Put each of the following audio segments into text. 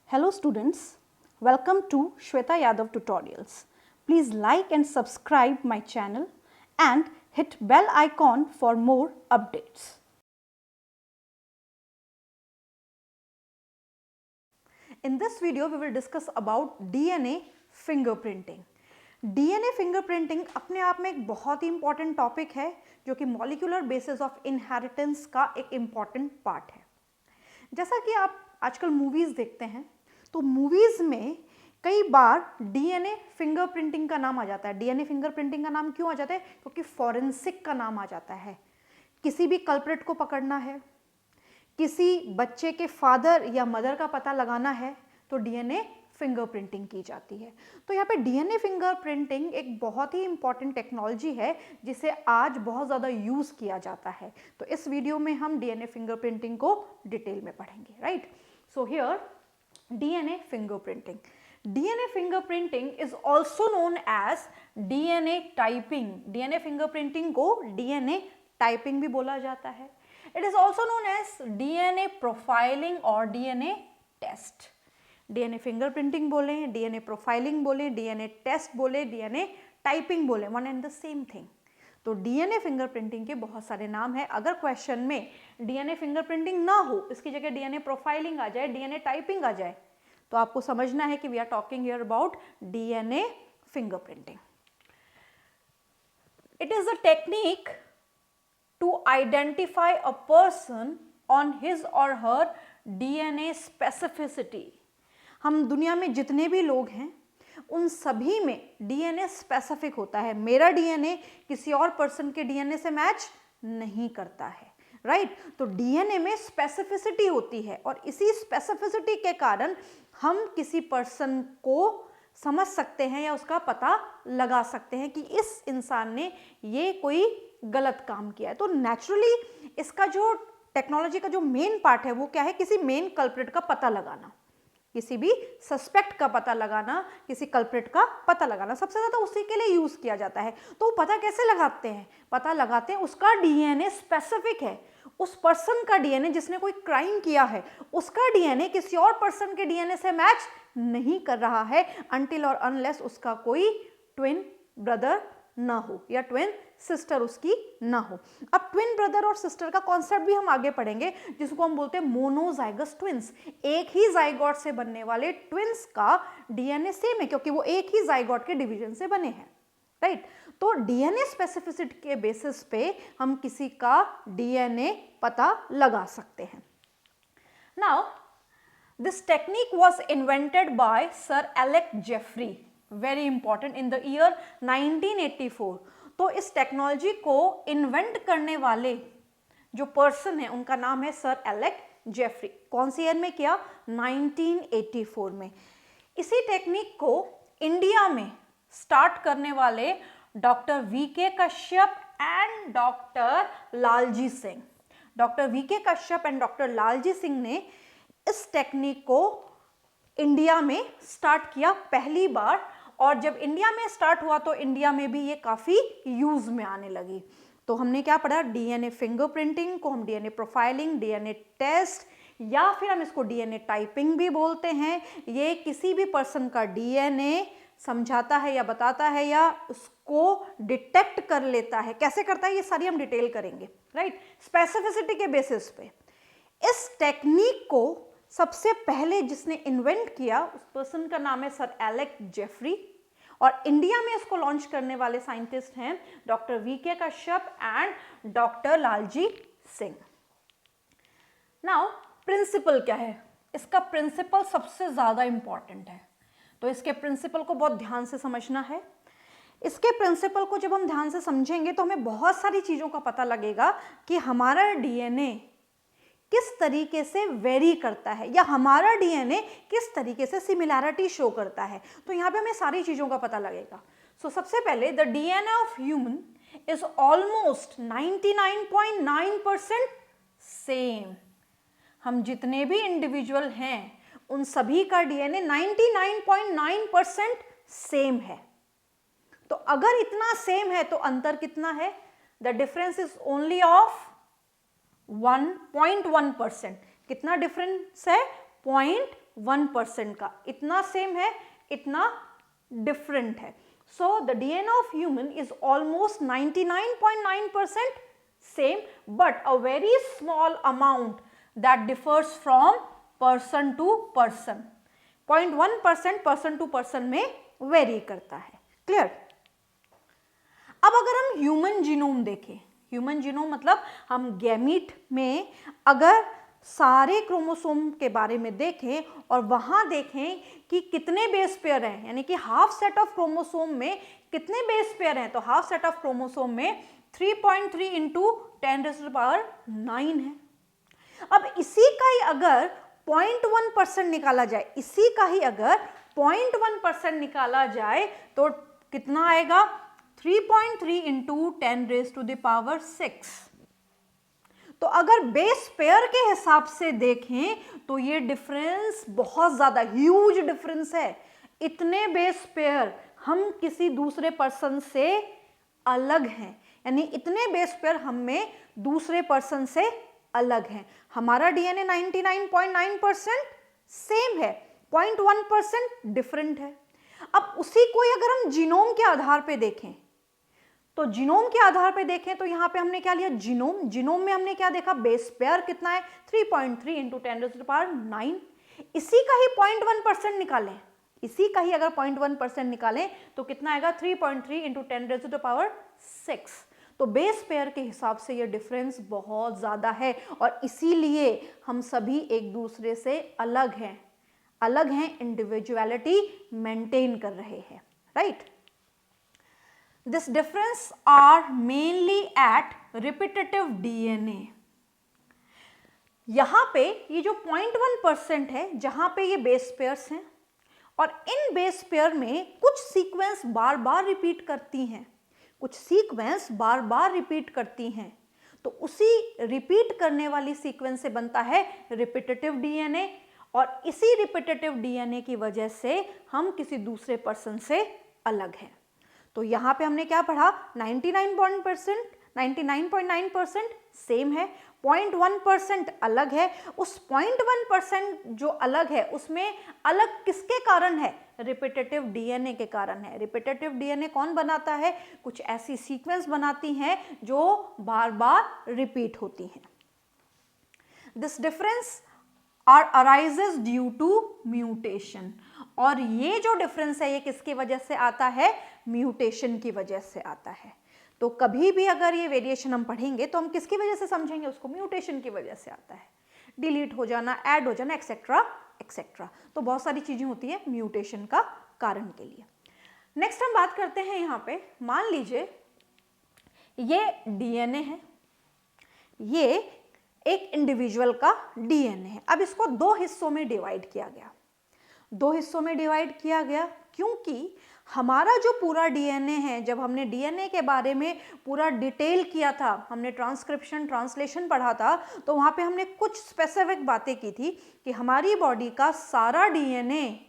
Hello students, welcome to Shweta Yadav Tutorials. Please like and subscribe my channel and hit bell icon for more updates. In this video we will discuss about DNA fingerprinting. DNA fingerprinting अपने आप में एक बहुत ही important topic है जो कि molecular basis of inheritance का एक important part है. जैसा कि आप आजकल मूवीज़ देखते हैं तो मूवीज़ में कई बार डीएनए फिंगरप्रिंटिंग का नाम आ जाता है. डीएनए फिंगरप्रिंटिंग का नाम क्यों आ जाता है? क्योंकि फॉरेंसिक का नाम आ जाता है. किसी भी कल्प्रिट को पकड़ना है, किसी बच्चे के फादर या मदर का पता लगाना है तो डीएनए फिंगरप्रिंटिंग की जाती है. तो यहाँ पे डीएनए फिंगरप्रिंटिंग एक बहुत ही इंपॉर्टेंट टेक्नोलॉजी है जिसे आज बहुत ज़्यादा यूज़ किया जाता है. तो इस वीडियो में हम डीएनए फिंगरप्रिंटिंग को डिटेल में पढ़ेंगे. Right, so here DNA fingerprinting. DNA fingerprinting is also known as DNA typing. DNA fingerprinting को DNA typing भी बोला जाता है. It is also known as DNA profiling और DNA test. DNA fingerprinting बोले, DNA profiling बोले, DNA test बोले, DNA typing बोले, one and the same thing. तो डीएनए फिंगरप्रिंटिंग के बहुत सारे नाम हैं. अगर क्वेश्चन में डीएनए फिंगरप्रिंटिंग ना हो, इसकी जगह डीएनए प्रोफाइलिंग आ जाए, डीएनए टाइपिंग आ जाए, तो आपको समझना है कि we are talking here about DNA fingerprinting. It is a technique to identify a person on his or her DNA specificity. हम दुनिया में जितने भी लोग हैं उन सभी में डीएनए स्पेसिफिक होता है. मेरा डीएनए किसी और पर्सन के डीएनए से मैच नहीं करता है. राइट, तो डीएनए में स्पेसिफिसिटी होती है और इसी स्पेसिफिसिटी के कारण हम किसी पर्सन को समझ सकते हैं या उसका पता लगा सकते हैं कि इस इंसान ने ये कोई गलत काम किया है. तो नेचुरली इसका जो टेक्नोलॉजी का जो मेन पार्ट है वो क्या है? किसी मेन कल्प्रिट का पता लगाना, किसी भी सस्पेक्ट का पता लगाना, किसी कल्प्रिट का पता लगाना. सबसे ज़्यादा उसी के लिए यूज़ किया जाता है. तो पता कैसे लगाते हैं? पता लगाते हैं उसका डीएनए स्पेसिफिक है. उस पर्सन का डीएनए जिसने कोई क्राइम किया है उसका डीएनए किसी और पर्सन के डीएनए से मैच नहीं कर रहा है अनटिल और अनलेस उसका कोई ट्विन ब्रदर ना हो या ट्विन सिस्टर उसकी ना हो. अब ट्विन ब्रदर और सिस्टर का कॉन्सेप्ट भी हम आगे पढ़ेंगे जिसको हम बोलते हैं मोनोजाइगस ट्विंस. एक ही जाइगोट से बनने वाले ट्विंस का डीएनए सेम है क्योंकि वो एक ही जाइगोट के डिवीजन से बने हैं. राइट, तो डीएनए स्पेसिफिसिटी के बेसिस पे हम किसी का डीएनए पता लगा सकते हैं. Now this technique was invented by sir Alec Jeffrey, very important, in the year 1984. तो इस टेक्नोलॉजी को इन्वेंट करने वाले जो पर्सन है उनका नाम है सर एलेक जेफरी. कौन सी ईयर में किया? 1984 में. इसी टेक्निक को इंडिया में स्टार्ट करने वाले doctor VK Kashyap and doctor Lalji Singh. Doctor VK Kashyap and doctor Lalji Singh ने इस टेक्निक को इंडिया में स्टार्ट किया पहली बार. और जब इंडिया में स्टार्ट हुआ तो इंडिया में भी ये काफ़ी यूज़ में आने लगी. तो हमने क्या पढ़ा? डीएनए फिंगरप्रिंटिंग को हम डीएनए प्रोफाइलिंग, डीएनए टेस्ट या फिर हम इसको डीएनए टाइपिंग भी बोलते हैं. ये किसी भी पर्सन का डीएनए समझाता है या बताता है या उसको डिटेक्ट कर लेता है. कैसे करता है ये सारी हम डिटेल करेंगे. राइट, स्पेसिफिसिटी के बेसिस पे. इस टेक्निक को सबसे पहले जिसने इन्वेंट किया उस पर्सन का नाम है सर एलेक जेफरी और इंडिया में इसको लॉन्च करने वाले साइंटिस्ट हैं doctor VK Kashyap and doctor Lalji Singh. Now principle क्या है? इसका प्रिंसिपल सबसे ज़्यादा इंपॉर्टेंट है, तो इसके प्रिंसिपल को बहुत ध्यान से समझना है. इसके प्रिंसिपल को जब हम ध्यान से समझेंगे तो हमें बहुत सारी चीज़ों का पता लगेगा कि हमारा डीएनए किस तरीके से वेरी करता है या हमारा डीएनए किस तरीके से सिमिलैरिटी शो करता है. तो यहाँ पे हमें सारी चीज़ों का पता लगेगा. सो सबसे पहले the DNA of human is almost 99.9% same. हम जितने भी इंडिविजुअल हैं उन सभी का डीएनए 99.9% सेम है. तो अगर इतना सेम है तो अंतर कितना है? The difference is only of 1.1%. कितना डिफरेंस है? 0.1%. 1% का, इतना सेम है, इतना डिफरेंट है. So the DNA of human is almost 99.9% same, but a very small amount that differs from person to person. 0.1% person to person में वेरी करता है. क्लियर? अब अगर हम ह्यूमन जीनोम देखें, ह्यूमन जीनोम मतलब हम गैमीट में अगर सारे क्रोमोसोम के बारे में देखें और वहां देखें कि कितने बेस पेयर हैं, यानी कि हाफ सेट ऑफ क्रोमोसोम में कितने बेस पेयर हैं, तो हाफ सेट ऑफ क्रोमोसोम में 3.3 इंटू 10⁻⁹ है. अब इसी का ही अगर 0.1% निकाला जाए, इसी का ही अगर 0.1% निकाला जाए तो कितना आएगा? 3.3 इंटू 10⁻⁶. तो अगर बेस पेयर के हिसाब से देखें तो ये डिफरेंस बहुत ज्यादा ह्यूज डिफरेंस है. इतने बेस पेयर हम किसी दूसरे पर्सन से अलग हैं, यानी इतने बेस पेयर हम में दूसरे पर्सन से अलग हैं. हमारा डीएनए 99.9% सेम है, 0.1% डिफरेंट है. अब उसी को अगर हम जीनोम के आधार पे देखें, तो जीनोम के आधार पे देखें तो यहां पे हमने क्या लिया? जीनोम. जीनोम में हमने क्या देखा? बेस पेयर कितना है? 3.3 इंटू 10⁻⁹. इसी का ही 0.1% निकालें, इसी का ही अगर 0.1% निकालें तो कितना आएगा? 3.3 इंटू 10⁻⁶. तो बेस पेयर के हिसाब से ये डिफरेंस बहुत ज्यादा है और इसीलिए हम सभी एक दूसरे से अलग हैं, अलग हैं, इंडिविजुअलिटी मेंटेन कर रहे हैं. Right? This difference are mainly at repetitive DNA. यहां पे ये जो 0.1% है, जहां पे ये बेस पेयर्स हैं और इन बेस पेयर में कुछ सीक्वेंस बार बार रिपीट करती हैं, कुछ सीक्वेंस बार बार रिपीट करती हैं, तो उसी रिपीट करने वाली सीक्वेंस से बनता है रिपीटेटिव डीएनए और इसी रिपीटेटिव डीएनए की वजह से हम किसी दूसरे पर्सन से अलग हैं. तो यहां पे हमने क्या पढ़ा? 99.9% सेम है, 0.1% अलग है. उस 0.1% जो अलग है उसमें अलग किसके कारण है? रिपीटेटिव डीएनए के कारण है. रिपीटेटिव डीएनए कौन बनाता है? कुछ ऐसी सीक्वेंस बनाती हैं जो बार बार रिपीट होती हैं. This difference arises due to mutation. और ये जो डिफरेंस है ये किसकी वजह से आता है? म्यूटेशन की वजह से आता है. तो कभी भी अगर ये वेरिएशन हम पढ़ेंगे तो हम किसकी वजह से समझेंगे उसको? म्यूटेशन की वजह से आता है. डिलीट हो जाना, ऐड हो जाना, एक्सेट्रा एक्सेट्रा. तो बहुत सारी चीजें होती है म्यूटेशन का कारण के लिए. नेक्स्ट हम बात करते हैं यहाँ पे, मान लीजिए ये डीएनए है, ये एक इंडिविजुअल का डीएनए है. अब इसको दो हिस्सों में डिवाइड किया गया. दो हिस्सों में डिवाइड किया गया क्योंकि हमारा जो पूरा डीएनए है, जब हमने डीएनए के बारे में पूरा डिटेल किया था, हमने ट्रांसक्रिप्शन ट्रांसलेशन पढ़ा था, तो वहाँ पे हमने कुछ स्पेसिफिक बातें की थी कि हमारी बॉडी का सारा डीएनए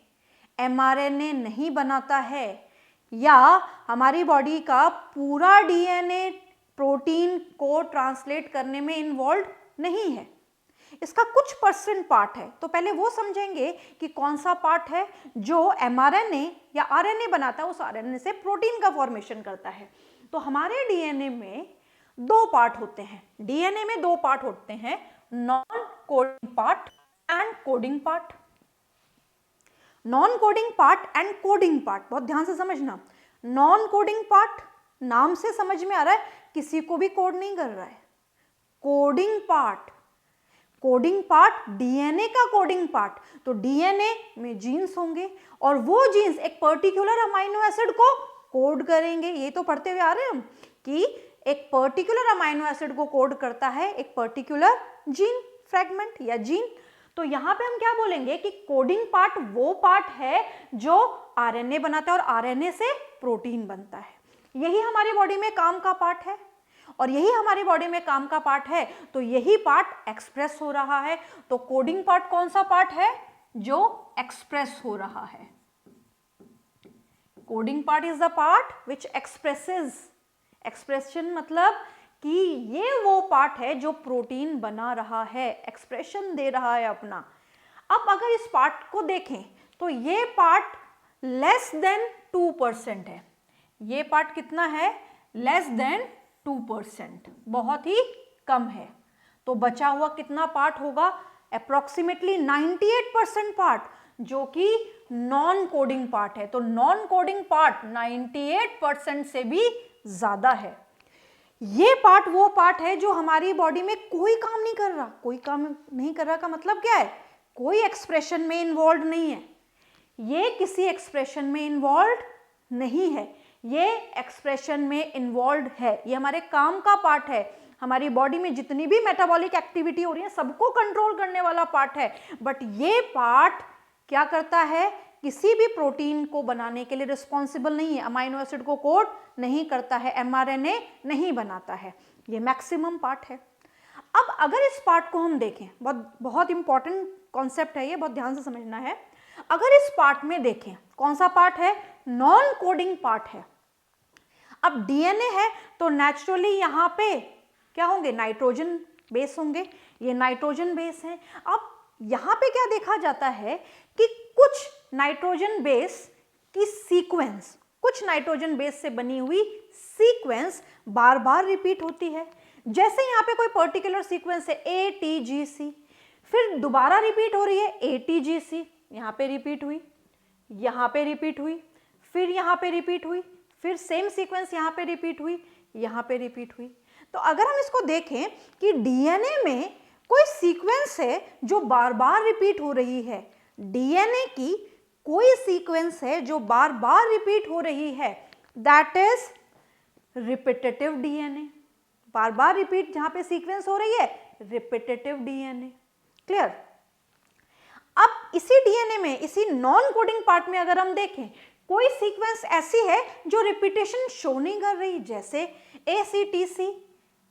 एमआरएनए नहीं बनाता है या हमारी बॉडी का पूरा डीएनए प्रोटीन को ट्रांसलेट करने में इन्वॉल्व नहीं है. इसका कुछ परसेंट पार्ट है. तो पहले वो समझेंगे कि कौन सा पार्ट है जो एमआरएनए या आरएनए बनाता है, उस आरएनए से प्रोटीन का फॉर्मेशन करता है. तो हमारे डीएनए में दो पार्ट होते हैं. डीएनए में दो पार्ट होते हैं, non coding part and coding part. Non coding part and coding part, बहुत ध्यान से समझना. नॉन कोडिंग पार्ट नाम से समझ में आ रहा है किसी को भी कोड नहीं कर रहा है. Coding part, coding part DNA का कोडिंग पार्ट. तो डीएनए में जीन्स होंगे और वो जीन्स एक पर्टिकुलर अमाइनो एसिड को कोड करेंगे. ये तो पढ़ते हुए आ रहे हैं हम कि एक पर्टिकुलर अमाइनो एसिड को कोड करता है एक पर्टिकुलर जीन फ्रैगमेंट या जीन. तो यहां पे हम क्या बोलेंगे कि कोडिंग पार्ट वो पार्ट है जो आरएनए बनाता है और आरएनए से प्रोटीन बनता है. यही हमारी बॉडी में काम का पार्ट है और यही हमारी बॉडी में काम का पार्ट है. तो यही पार्ट एक्सप्रेस हो रहा है. तो कोडिंग पार्ट कौन सा पार्ट है? जो एक्सप्रेस हो रहा है. Coding part is the part which expresses. Expression मतलब कि ये वो पार्ट है जो प्रोटीन बना रहा है, एक्सप्रेशन दे रहा है अपना. अब अगर इस पार्ट को देखें तो ये पार्ट लेस देन 2% है। ये पार्ट कितना है? लेस देन 2%, बहुत ही कम है। तो बचा हुआ कितना पार्ट होगा? अप्रोक्सीमेटली 98% पार्ट, जो कि नॉन कोडिंग पार्ट है। तो नॉन कोडिंग पार्ट 98% से भी ज्यादा है। ये पार्ट वो पार्ट है जो हमारी बॉडी में कोई काम नहीं कर रहा। कोई काम नहीं कर रहा का मतलब क्या है? कोई एक्सप्रेशन में इन्वॉल्व नहीं है। ये किसी एक्सप्रेशन में इन्वॉल्व नहीं है, ये एक्सप्रेशन में इन्वॉल्व है। ये हमारे काम का पार्ट है। हमारी बॉडी में जितनी भी मेटाबॉलिक एक्टिविटी हो रही है सबको कंट्रोल करने वाला पार्ट है। बट ये पार्ट क्या करता है? किसी भी प्रोटीन को बनाने के लिए रिस्पॉन्सिबल नहीं है। अमाइनो एसिड को कोड नहीं करता है, mRNA नहीं बनाता है। ये मैक्सिमम पार्ट है। अब अगर इस पार्ट को हम देखें, बहुत इंपॉर्टेंट कॉन्सेप्ट है ये, बहुत ध्यान से समझना है। अगर इस पार्ट में देखें, कौन सा पार्ट है? नॉन कोडिंग पार्ट है। अब डीएनए है तो नेचुरली यहाँ पे क्या होंगे? नाइट्रोजन बेस होंगे। ये नाइट्रोजन बेस है। अब यहाँ पे क्या देखा जाता है कि कुछ नाइट्रोजन बेस की सीक्वेंस, कुछ नाइट्रोजन बेस से बनी हुई सीक्वेंस बार बार रिपीट होती है। जैसे यहाँ पे कोई पर्टिकुलर सीक्वेंस है ATGC, फिर दोबारा रिपीट हो रही है ATGC, यहाँ पे रिपीट हुई, यहाँ पे रिपीट हुई, फिर यहाँ पे रिपीट हुई, फिर सेम सीक्वेंस यहाँ पे रिपीट हुई, यहाँ पे रिपीट हुई। तो अगर हम इसको देखें कि डीएनए में कोई सीक्वेंस है जो बार बार रिपीट हो रही है, डीएनए की कोई सीक्वेंस है जो बार बार रिपीट हो रही है, that is repetitive DNA. Bar bar repeat जहां पे सीक्वेंस हो रही है, रिपीटेटिव डीएनए। क्लियर? अब इसी डीएनए में, इसी नॉन कोडिंग पार्ट में अगर हम देखें, कोई सीक्वेंस ऐसी है जो रिपीटेशन शो नहीं कर रही, जैसे ACTC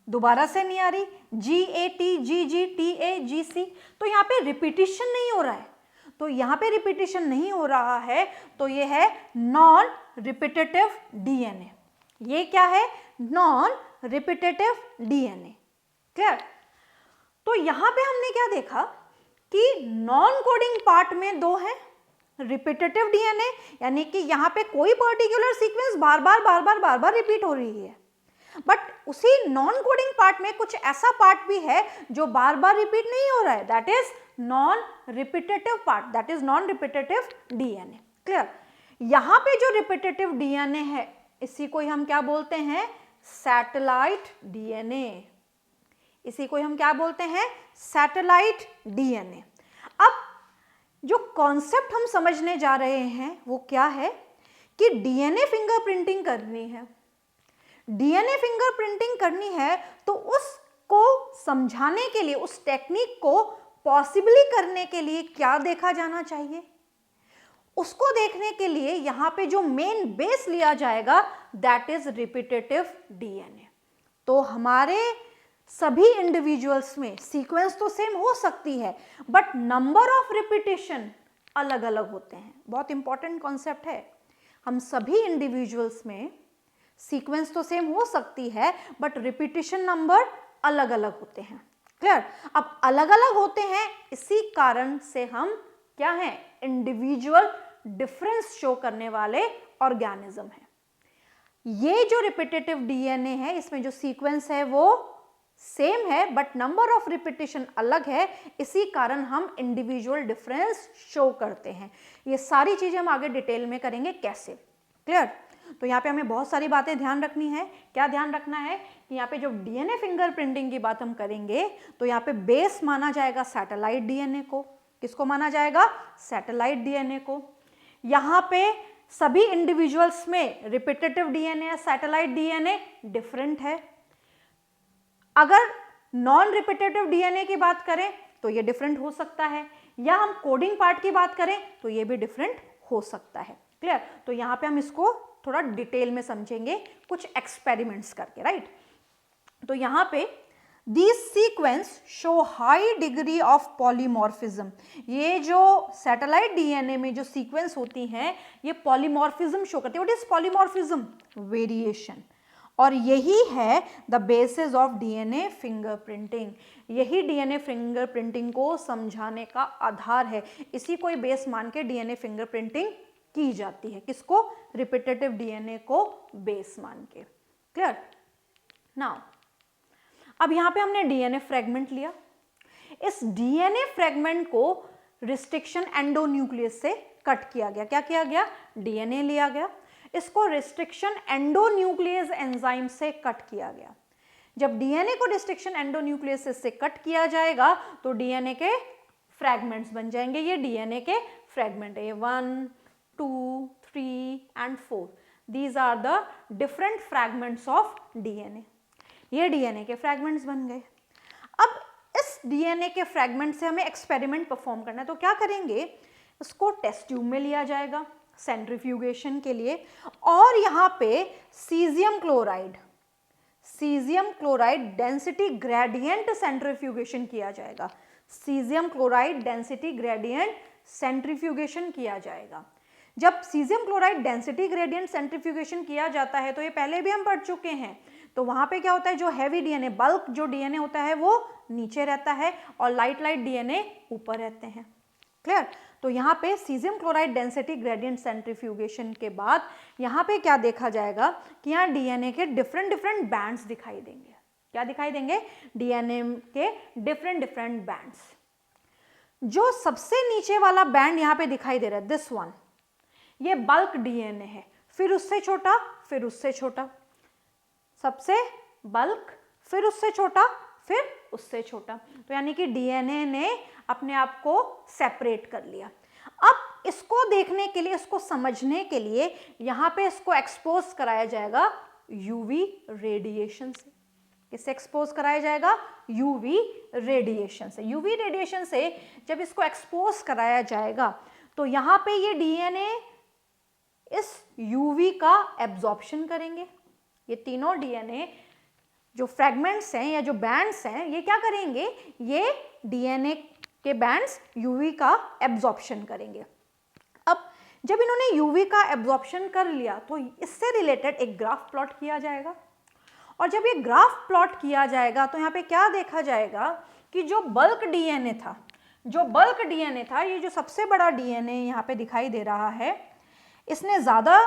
दोबारा से नहीं आ रही, GATGGTAGC, तो यहाँ पे रिपीटेशन नहीं हो रहा है। तो यहाँ पे रिपीटेशन नहीं हो रहा है तो ये है नॉन रिपीटेटिव डीएनए। ये क्या है? Non repetitive DNA. क्लियर? तो यहाँ पे हमने क्या देखा कि नॉन कोडिंग पार्ट में दो है, रिपीटेटिव डीएनए यानी कि यहाँ पे कोई पर्टिकुलर सीक्वेंस बार बार रिपीट हो रही है। बट उसी नॉन कोडिंग पार्ट में कुछ ऐसा पार्ट भी है जो बार बार रिपीट नहीं हो रहा है, that is non repetitive part, that is non repetitive DNA. Clear? यहाँ पे जो रिपीटेटिव डीएनए है इसी को हम क्या बोलते हैं? Satellite DNA. इसी को हम क्या बोलते हैं? Satellite DNA. अब जो कॉन्सेप्ट हम समझने जा रहे हैं वो क्या है कि डीएनए फिंगरप्रिंटिंग करनी है। डीएनए फिंगरप्रिंटिंग करनी है तो उसको समझाने के लिए, उस टेक्निक को पॉसिबली करने के लिए क्या देखा जाना चाहिए? उसको देखने के लिए यहाँ पे जो मेन बेस लिया जाएगा दैट इज रिपीटेटिव डीएनए। तो हमारे सभी इंडिविजुअल्स में सीक्वेंस तो सेम हो सकती है बट नंबर ऑफ रिपीटेशन अलग अलग होते हैं। बहुत इंपॉर्टेंट कॉन्सेप्ट है। हम सभी इंडिविजुअल्स में सीक्वेंस तो सेम हो सकती है बट रिपीटेशन नंबर अलग अलग होते हैं। क्लियर? अब अलग अलग होते हैं, इसी कारण से हम क्या हैं? इंडिविजुअल डिफरेंस शो करने वाले ऑर्गेनिज्म हैं। ये जो रिपीटेटिव डीएनए है इसमें जो सीक्वेंस है वो सेम है बट नंबर ऑफ रिपीटेशन अलग है, इसी कारण हम इंडिविजुअल डिफरेंस शो करते हैं। ये सारी चीजें हम आगे डिटेल में करेंगे कैसे। क्लियर? तो यहाँ पे हमें बहुत सारी बातें ध्यान रखनी है। क्या ध्यान रखना है कि यहाँ पे जो डीएनए फिंगरप्रिंटिंग की बात हम करेंगे तो यहाँ पे बेस माना जाएगा सैटेलाइट डीएनए को। किसको माना जाएगा? सैटेलाइट डीएनए को। यहाँ पे सभी इंडिविजुअल्स में रिपीटेटिव डीएनए या सैटेलाइट डीएनए डिफरेंट है। अगर नॉन रिपीटेटिव डीएनए की बात करें तो ये डिफरेंट हो सकता है, या हम कोडिंग पार्ट की बात करें तो ये भी डिफरेंट हो सकता है। क्लियर? तो यहाँ पे हम इसको थोड़ा डिटेल में समझेंगे कुछ एक्सपेरिमेंट्स करके, राइट? तो यहाँ पे These sequence show high degree of polymorphism। ये जो सैटेलाइट डीएनए में जो सीक्वेंस होती हैं ये पॉलीमॉर्फिज्म शो करती है। What is polymorphism? वेरिएशन। और यही है the basis of DNA fingerprinting. यही डीएनए फिंगरप्रिंटिंग को समझाने का आधार है। इसी को बेस मान के डीएनए फिंगरप्रिंटिंग की जाती है। किसको? रिपीटेटिव डीएनए को बेस मान के। क्लियर? नाउ अब यहां पे हमने डीएनए फ्रेगमेंट लिया। इस डीएनए फ्रेगमेंट को रिस्ट्रिक्शन एंडोन्यूक्लियस से कट किया गया। क्या किया गया? डीएनए लिया गया, इसको रिस्ट्रिक्शन एंडोन्यूक्लियस एंजाइम से कट किया गया। जब डीएनए को रिस्ट्रिक्शन एंडोन्यूक्लियस से कट किया जाएगा तो डीएनए के फ्रैगमेंट्स बन जाएंगे। ये डीएनए के फ्रैगमेंट है, 1, 2, 3 and 4। These are the different fragments of DNA. ये डीएनए के फ्रैगमेंट्स बन गए। अब इस डीएनए के फ्रैगमेंट से हमें एक्सपेरिमेंट परफॉर्म करना है, तो क्या करेंगे? इसको टेस्ट ट्यूब में लिया जाएगा सेंट्रीफ्यूगेशन के लिए, और यहाँ पे caesium chloride density gradient centrifugation किया जाएगा। Caesium chloride density gradient centrifugation किया जाएगा। जब caesium chloride density gradient centrifugation किया जाता है, तो ये पहले भी हम पढ़ चुके हैं, तो वहां पे क्या होता है? जो हैवी डीएनए, बल्क जो डीएनए होता है वो नीचे रहता है और लाइट डीएनए ऊपर रहते हैं। क्लियर? तो यहाँ पे caesium chloride density gradient centrifugation के बाद यहाँ पे क्या देखा जाएगा कि यहाँ डीएनए के डिफरेंट बैंड्स दिखाई देंगे। क्या दिखाई देंगे? डीएनए के डिफरेंट बैंड्स। जो सबसे नीचे वाला बैंड यहाँ पे दिखाई दे रहा है, दिस वन, ये बल्क डीएनए है। फिर उससे छोटा, फिर उससे छोटा, सबसे बल्क, फिर उससे छोटा, फिर उससे छोटा। तो यानी कि डीएनए ने अपने आप को सेपरेट कर लिया। अब इसको देखने के लिए, इसको समझने के लिए यहाँ पे इसको एक्सपोज कराया जाएगा यूवी रेडिएशन से। किससे एक्सपोज कराया जाएगा? यूवी रेडिएशन से। यूवी रेडिएशन से जब इसको एक्सपोज कराया जाएगा तो यहाँ पे ये डीएनए इस यूवी का एब्जॉर्प्शन करेंगे। ये तीनों डीएनए जो फ्रैगमेंट्स हैं या जो बैंड्स हैं, ये क्या करेंगे? ये डीएनए के बैंड्स यूवी का एब्जॉर्प्शन करेंगे। अब जब इन्होंने यूवी का एब्जॉर्प्शन कर लिया तो इससे रिलेटेड एक ग्राफ प्लॉट किया जाएगा, और जब ये ग्राफ प्लॉट किया जाएगा तो यहाँ पे क्या देखा जाएगा कि जो बल्क डीएनए था, ये जो सबसे बड़ा डीएनए यहाँ पे दिखाई दे रहा है, इसने ज़्यादा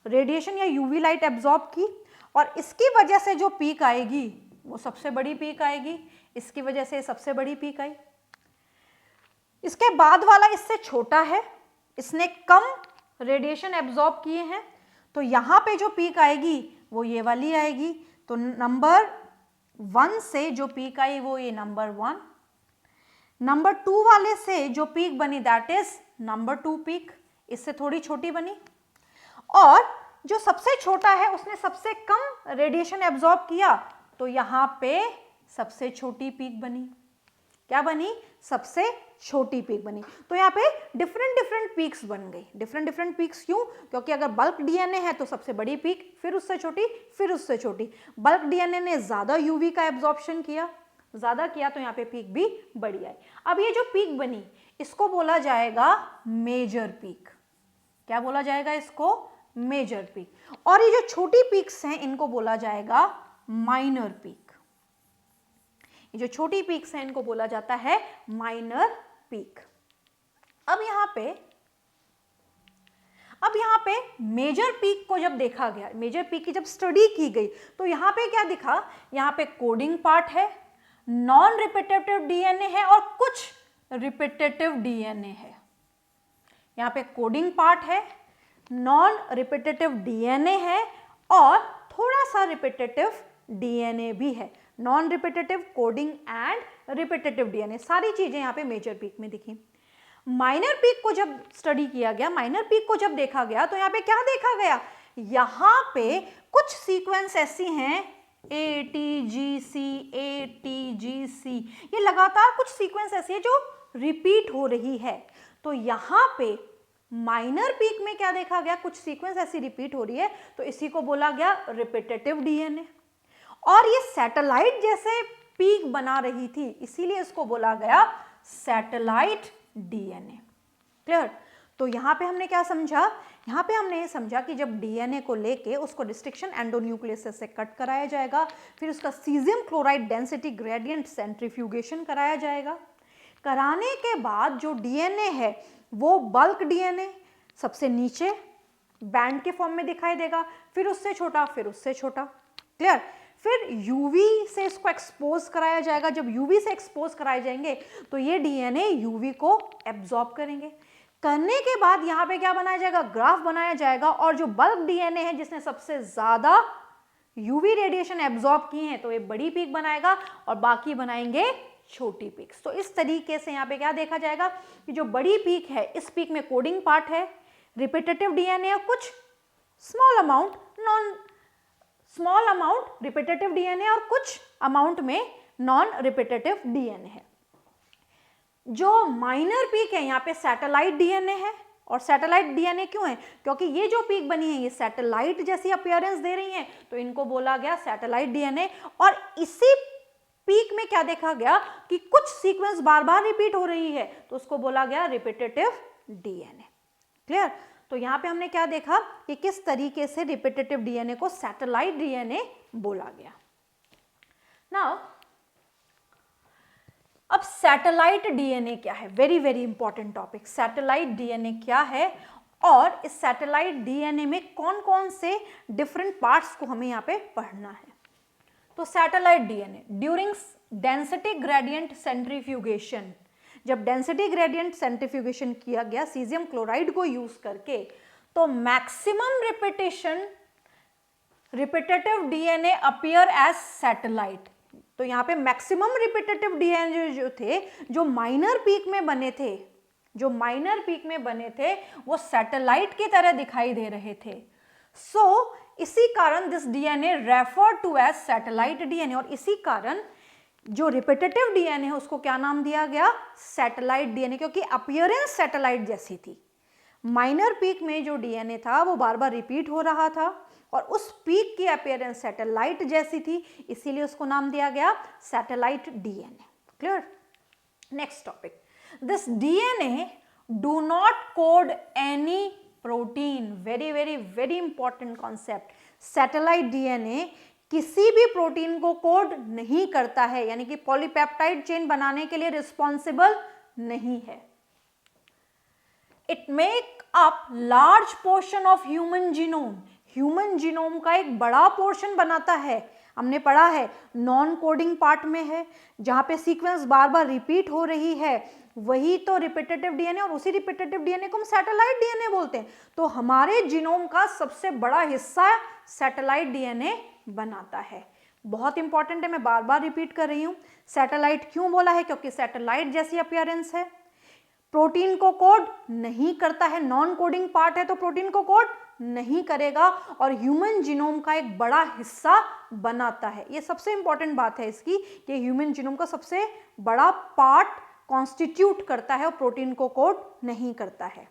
रेडिएशन या यूवी लाइट एब्जॉर्ब की, और इसकी वजह से जो पीक आएगी वो सबसे बड़ी पीक आएगी। इसकी वजह से सबसे बड़ी पीक आई। इसके बाद वाला इससे छोटा है, इसने कम रेडिएशन एब्जॉर्ब किए हैं, तो यहाँ पे जो पीक आएगी वो ये वाली आएगी। तो नंबर 1 से जो पीक आई वो ये नंबर 1। नंबर 2 वाले से जो पीक बनी दैट इज नंबर 2 पीक, इससे थोड़ी छोटी बनी। और जो सबसे छोटा है उसने सबसे कम रेडिएशन एब्जॉर्ब किया, तो यहाँ पे सबसे छोटी पीक बनी। क्या बनी? सबसे छोटी पीक बनी। तो यहाँ पे डिफरेंट पीक्स बन गई। डिफरेंट पीक्स क्यों? क्योंकि अगर बल्क डीएनए है तो सबसे बड़ी पीक, फिर उससे छोटी, फिर उससे छोटी। बल्क डीएनए ने ज्यादा यूवी का एब्जॉर्प्शन किया, ज्यादा किया, तो यहाँ पे पीक भी बड़ी आई। अब ये जो पीक बनी इसको बोला जाएगा मेजर पीक। क्या बोला जाएगा इसको? Major peak. और ये जो छोटी पीक्स हैं इनको बोला जाएगा माइनर पीक। ये जो छोटी पीक्स हैं इनको बोला जाता है माइनर पीक। अब यहाँ पे मेजर पीक को जब देखा गया, मेजर पीक की जब स्टडी की गई, तो यहाँ पे क्या दिखा? यहाँ पे कोडिंग पार्ट है, नॉन रिपीटेटिव डीएनए है और कुछ रिपीटेटिव डीएनए है। यहाँ पे कोडिंग पार्ट है, नॉन रिपीटेटिव डीएनए है और थोड़ा सा रिपीटेटिव डीएनए भी है। Non repetitive, coding and repetitive DNA, सारी चीजें यहाँ पे मेजर पीक में दिखी। माइनर पीक को जब स्टडी किया गया, माइनर पीक को जब देखा गया, तो यहाँ पे क्या देखा गया? यहाँ पे कुछ सीक्वेंस ऐसी हैं ATGC, ये लगातार कुछ सीक्वेंस ऐसी है जो रिपीट हो रही है। तो यहाँ पे माइनर पीक में क्या देखा गया? कुछ सीक्वेंस ऐसी रिपीट हो रही है, तो इसी को बोला गया रिपीटेटिव डीएनए। और ये सैटेलाइट जैसे पीक बना रही थी, इसीलिए इसको बोला गया सैटेलाइट डीएनए। क्लियर? तो यहाँ पे हमने क्या समझा, यहाँ पे हमने ये समझा कि जब डीएनए को लेके उसको डिस्ट्रिक्शन एंडोन्यूक्लियस से कट कराया जाएगा, फिर उसका caesium chloride density gradient centrifugation कराया जाएगा। कराने के बाद जो डीएनए है वो बल्क डीएनए सबसे नीचे बैंड के फॉर्म में दिखाई देगा, फिर उससे छोटा, फिर उससे छोटा। क्लियर? फिर यूवी से इसको एक्सपोज कराया जाएगा। जब यूवी से एक्सपोज कराए जाएंगे तो ये डीएनए यूवी को एब्जॉर्ब करेंगे। करने के बाद यहाँ पे क्या बनाया जाएगा, ग्राफ बनाया जाएगा, और जो बल्क डीएनए है जिसने सबसे ज्यादा यूवी रेडिएशन एब्जॉर्ब की है तो ये बड़ी पीक बनाएगा और बाकी बनाएंगे छोटी पीक्स। तो इस तरीके से यहाँ पे क्या देखा जाएगा कि जो बड़ी पीक है, इस पीक में कोडिंग पार्ट है, रिपीटेटिव डीएनए, कुछ स्मॉल अमाउंट रिपीटेटिव डीएनए और कुछ अमाउंट में नॉन रिपीटेटिव डीएनए है। जो माइनर पीक है यहाँ पे सैटेलाइट डीएनए है। और सैटेलाइट डीएनए क्यों है, क्योंकि ये जो पीक बनी है ये सैटेलाइट जैसी अपीयरेंस दे रही है, तो इनको बोला गया सैटेलाइट डीएनए। और इसी पीक में क्या देखा गया कि कुछ सीक्वेंस बार बार रिपीट हो रही है, तो उसको बोला गया रिपीटेटिव डीएनए। क्लियर? तो यहाँ पे हमने क्या देखा कि किस तरीके से रिपीटेटिव डीएनए को सैटेलाइट डीएनए बोला गया। नाउ अब सैटेलाइट डीएनए क्या है, very very important topic. Satellite DNA क्या है और इस सैटेलाइट डीएनए में कौन कौन से डिफरेंट पार्ट्स को हमें यहाँ पे पढ़ना है। तो satellite DNA during density gradient centrifugation, जब डेंसिटी ग्रेडियंट सेंट्रीफ्यूगेशन किया गया सीजियम क्लोराइड को यूज करके, तो maximum repetitive DNA appear as satellite. तो यहाँ पे मैक्सिमम रिपीटेटिव डीएनए जो थे, जो माइनर पीक में बने थे, वो सैटेलाइट की तरह दिखाई दे रहे थे। सो इसी कारण this DNA refer to as satellite DNA, और इसी कारण जो रिपीटेटिव डीएनए है उसको क्या नाम दिया गया, सैटेलाइट डीएनए, क्योंकि अपीयरेंस सैटेलाइट जैसी थी। माइनर पीक में जो डीएनए था वो बार बार रिपीट हो रहा था और उस पीक की अपीयरेंस सैटेलाइट जैसी थी, इसीलिए उसको नाम दिया गया satellite DNA. Clear? Next topic, this DNA do not code any protein. Very very very important concept. Satellite DNA किसी भी प्रोटीन को कोड नहीं करता है, यानी कि पॉलीपेप्टाइड चेन बनाने के लिए रिस्पॉन्सिबल नहीं है। It make up large portion of human genome. Human genome का एक बड़ा पोर्शन बनाता है। हमने पढ़ा है नॉन कोडिंग पार्ट में है, जहां पे सीक्वेंस बार बार रिपीट हो रही है, वही तो रिपीटेटिव डीएनए, और उसी रिपीटेटिव डीएनए को हम सैटेलाइट डीएनए बोलते हैं। तो हमारे जीनोम का सबसे बड़ा हिस्सा सैटेलाइट डीएनए बनाता है। बहुत इंपॉर्टेंट है, मैं बार बार रिपीट कर रही हूं। सैटेलाइट क्यों बोला है, क्योंकि सैटेलाइट जैसी अपीयरेंस है, प्रोटीन को कोड नहीं करता है, नॉन कोडिंग पार्ट है तो प्रोटीन को कोड नहीं करेगा, और ह्यूमन जीनोम का एक बड़ा हिस्सा बनाता है। ये सबसे इंपॉर्टेंट बात है इसकी कि ह्यूमन जीनोम का सबसे बड़ा पार्ट कॉन्स्टिट्यूट करता है और प्रोटीन को कोड नहीं करता है।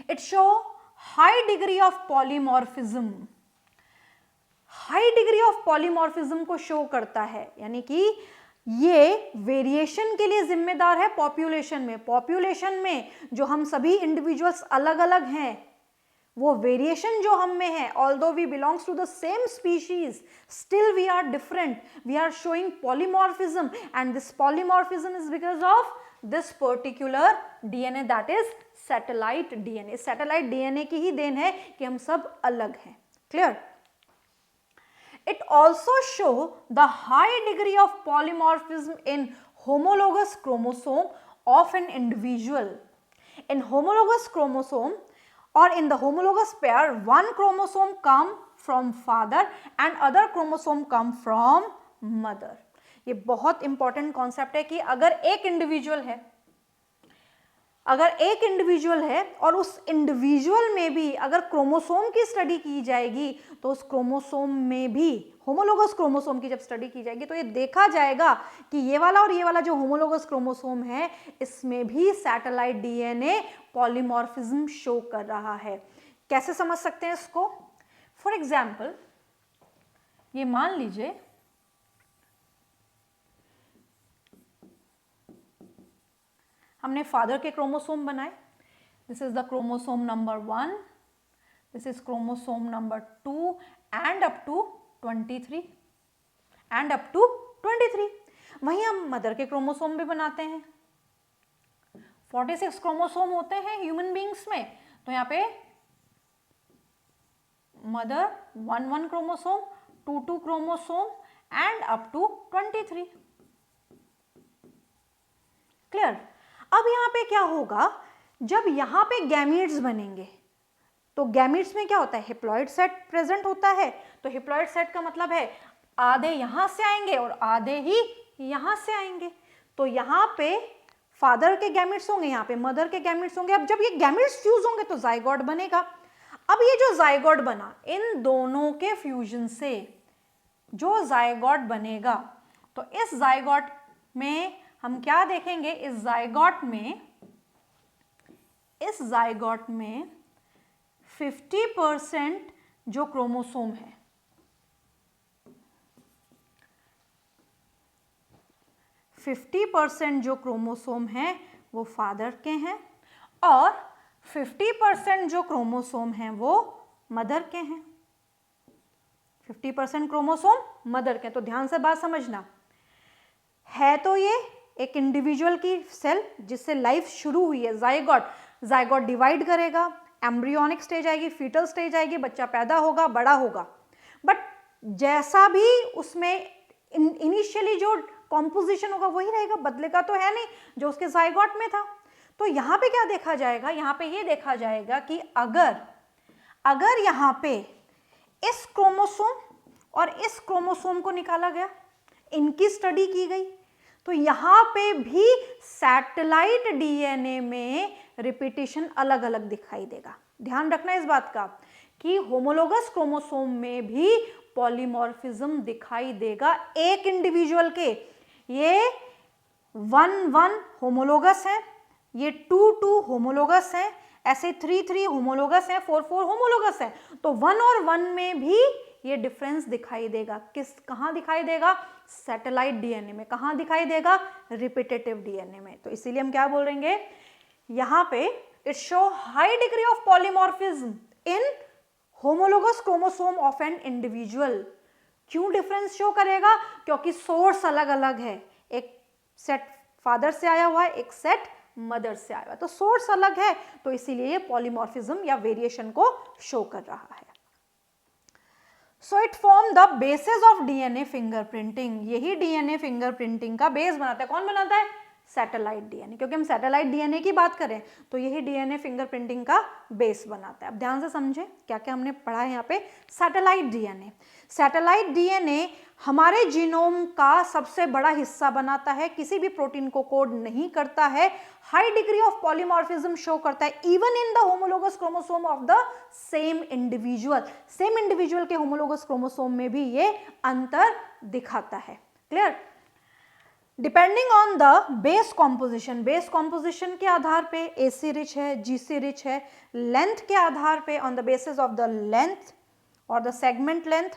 It show high degree of polymorphism. High degree of polymorphism को शो करता है, यानी कि ये वेरिएशन के लिए जिम्मेदार है पॉपुलेशन में। पॉपुलेशन में जो हम सभी इंडिविजुअल्स अलग अलग हैं, वो वेरिएशन जो हम में है, although we belongs to the same species, still we are different, we are showing polymorphism, and this polymorphism is because of this particular DNA, that is satellite DNA. Satellite DNA की ही देन है कि हम सब अलग हैं। Clear? It also show the high degree of polymorphism in homologous chromosome of an individual. In homologous chromosome or in the homologous pair, one chromosome come from father and other chromosome come from mother. ये बहुत important concept है कि अगर एक individual है और उस individual में भी अगर क्रोमोसोम की स्टडी की जाएगी, तो उस क्रोमोसोम में भी होमोलोगस क्रोमोसोम की जब स्टडी की जाएगी तो ये देखा जाएगा कि ये वाला और ये वाला जो होमोलोगस क्रोमोसोम है, इसमें भी सैटेलाइट डीएनए पॉलीमॉर्फिज्म शो कर रहा है। कैसे समझ सकते हैं इसको? फॉर एग्जाम्पल, ये मान लीजिए हमने फादर के क्रोमोसोम बनाए, This is the chromosome number 1, this is chromosome number 2 and up to 23 and up to 23। वहीं हम मदर के क्रोमोसोम भी बनाते हैं। 46 क्रोमोसोम होते हैं ह्यूमन बींग्स में, तो यहाँ पे mother 1 chromosome, 2 chromosome and up to 23। Clear. अब यहाँ पे क्या होगा, जब यहाँ पे गैमीट्स बनेंगे तो गैमीट्स में क्या होता है, हिप्लॉइड सेट प्रेजेंट होता है। तो हिप्लॉइड सेट का मतलब है आधे यहाँ से आएंगे और आधे ही यहाँ से आएंगे। तो यहाँ पे फादर के गैमीट्स होंगे, यहाँ पे मदर के गैमीट्स होंगे। अब जब ये गैमीट्स फ्यूज होंगे तो जाइगोट बनेगा। अब ये जो जाइगोट बना, इन दोनों के फ्यूजन से जो जाइगोट बनेगा, तो इस जाइगोट में हम क्या देखेंगे, इस जाइगोट में 50% जो क्रोमोसोम है, 50% जो क्रोमोसोम है वो फादर के हैं और 50% जो क्रोमोसोम हैं वो मदर के हैं। 50% क्रोमोसोम मदर के। तो ध्यान से बात समझना है, तो ये एक इंडिविजुअल की सेल जिससे लाइफ शुरू हुई है, जाइगोट डिवाइड करेगा, एम्ब्रियोनिक स्टेज आएगी, फीटल स्टेज आएगी, बच्चा पैदा होगा, बड़ा होगा। बट जैसा भी उसमें इनिशियली जो कॉम्पोजिशन होगा वही रहेगा, बदलेगा तो है नहीं जो उसके जाइगोट में था। तो यहाँ पे क्या देखा जाएगा, यहाँ पे ये देखा जाएगा कि अगर यहाँ पे इस क्रोमोसोम और इस क्रोमोसोम को निकाला गया, इनकी स्टडी की गई, तो यहाँ पे भी सैटेलाइट डीएनए में रिपीटेशन अलग अलग दिखाई देगा। ध्यान रखना इस बात का कि होमोलोगस क्रोमोसोम में भी पॉलीमॉर्फिज्म दिखाई देगा एक इंडिविजुअल के। ये 1 होमोलोगस है, ये 2 होमोलोगस है, ऐसे 3 होमोलोगस है, 4 होमोलोगस है। तो 1 और 1 में भी ये डिफरेंस दिखाई देगा। कहाँ दिखाई देगा, सैटेलाइट डीएनए में। कहाँ दिखाई देगा, रिपीटेटिव डीएनए में। तो इसीलिए हम क्या बोलेंगे यहाँ पे, it show high degree of polymorphism in homologous chromosome of an individual. क्यों डिफरेंस शो करेगा, क्योंकि सोर्स अलग अलग है, एक सेट फादर से आया हुआ है, एक सेट मदर से आया हुआ है, तो सोर्स अलग है, तो इसीलिए ये पॉलीमॉर्फिज्म या वेरिएशन को शो कर रहा है। So it form the basis of DNA fingerprinting. यही डीएनए फिंगरप्रिंटिंग का बेस बनाता है। कौन बनाता है, सैटेलाइट डीएनए। क्योंकि हम सैटेलाइट डीएनए की बात करें तो यही डीएनए फिंगरप्रिंटिंग का बेस बनाता है। अब ध्यान से समझे क्या क्या हमने पढ़ा है यहाँ पे। सैटेलाइट डीएनए, सैटेलाइट डीएनए हमारे जीनोम का सबसे बड़ा हिस्सा बनाता है, किसी भी प्रोटीन को कोड नहीं करता है, high degree of polymorphism show करता है even in the homologous chromosome of the same individual. Same individual के होमोलोगस क्रोमोसोम में भी ये अंतर दिखाता है। Clear. Depending on the base composition, base composition के आधार पे AC रिच है, GC रिच है, लेंथ के आधार पे on the basis of the length और the segment length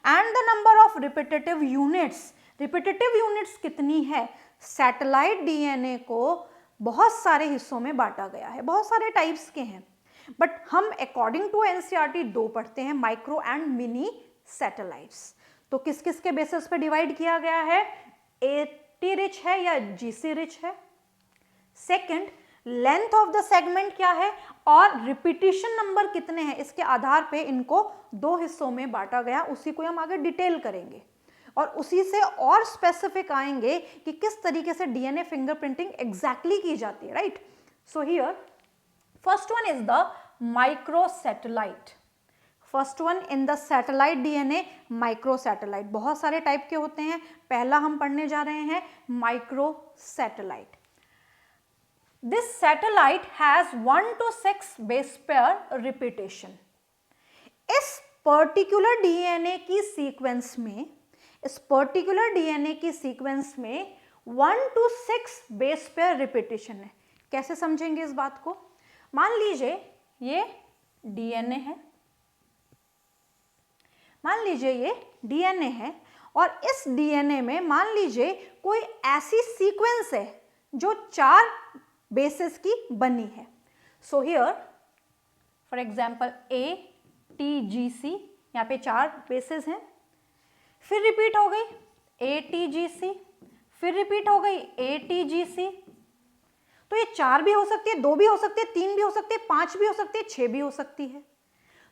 and the number of repetitive units. Repetitive units कितनी है, सैटेलाइट डीएनए को बहुत सारे हिस्सों में बांटा गया है, बहुत सारे टाइप्स के हैं, बट हम अकॉर्डिंग टू NCERT 2 पढ़ते हैं, माइक्रो एंड मिनी सैटेलाइट्स। तो किस किस के बेसिस पे डिवाइड किया गया है, AT रिच है या GC रिच है। Second, length of the segment क्या है और रिपीटिशन नंबर कितने हैं, इसके आधार पे इनको 2 हिस्सों में बांटा गया। उसी को हम आगे डिटेल करेंगे और उसी से और स्पेसिफिक आएंगे कि किस तरीके से डीएनए फिंगरप्रिंटिंग एग्जैक्टली की जाती है, right. So here first one is the microsatellite. First one in the satellite DNA, microsatellite. बहुत सारे टाइप के होते हैं, पहला हम पढ़ने जा रहे हैं microsatellite. This satellite has 1 to 6 base pair repetition. इस पर्टिकुलर डीएनए की सीक्वेंस में, इस पर्टिकुलर डीएनए की सीक्वेंस में 1 to 6 बेस पेयर रिपीटेशन है। कैसे समझेंगे इस बात को, मान लीजिए ये डीएनए है, मान लीजिए ये डीएनए है और इस डीएनए में मान लीजिए कोई ऐसी सीक्वेंस है जो 4 बेसिस की बनी है। So here for example ATGC, यहाँ पे 4 बेसेस हैं, फिर रिपीट हो गई ATGC, फिर रिपीट हो गई ATGC। तो ये 4 भी हो सकती है, 2 भी हो सकती है, 3 भी हो सकती है, 5 भी हो सकती है, 6 भी हो सकती है।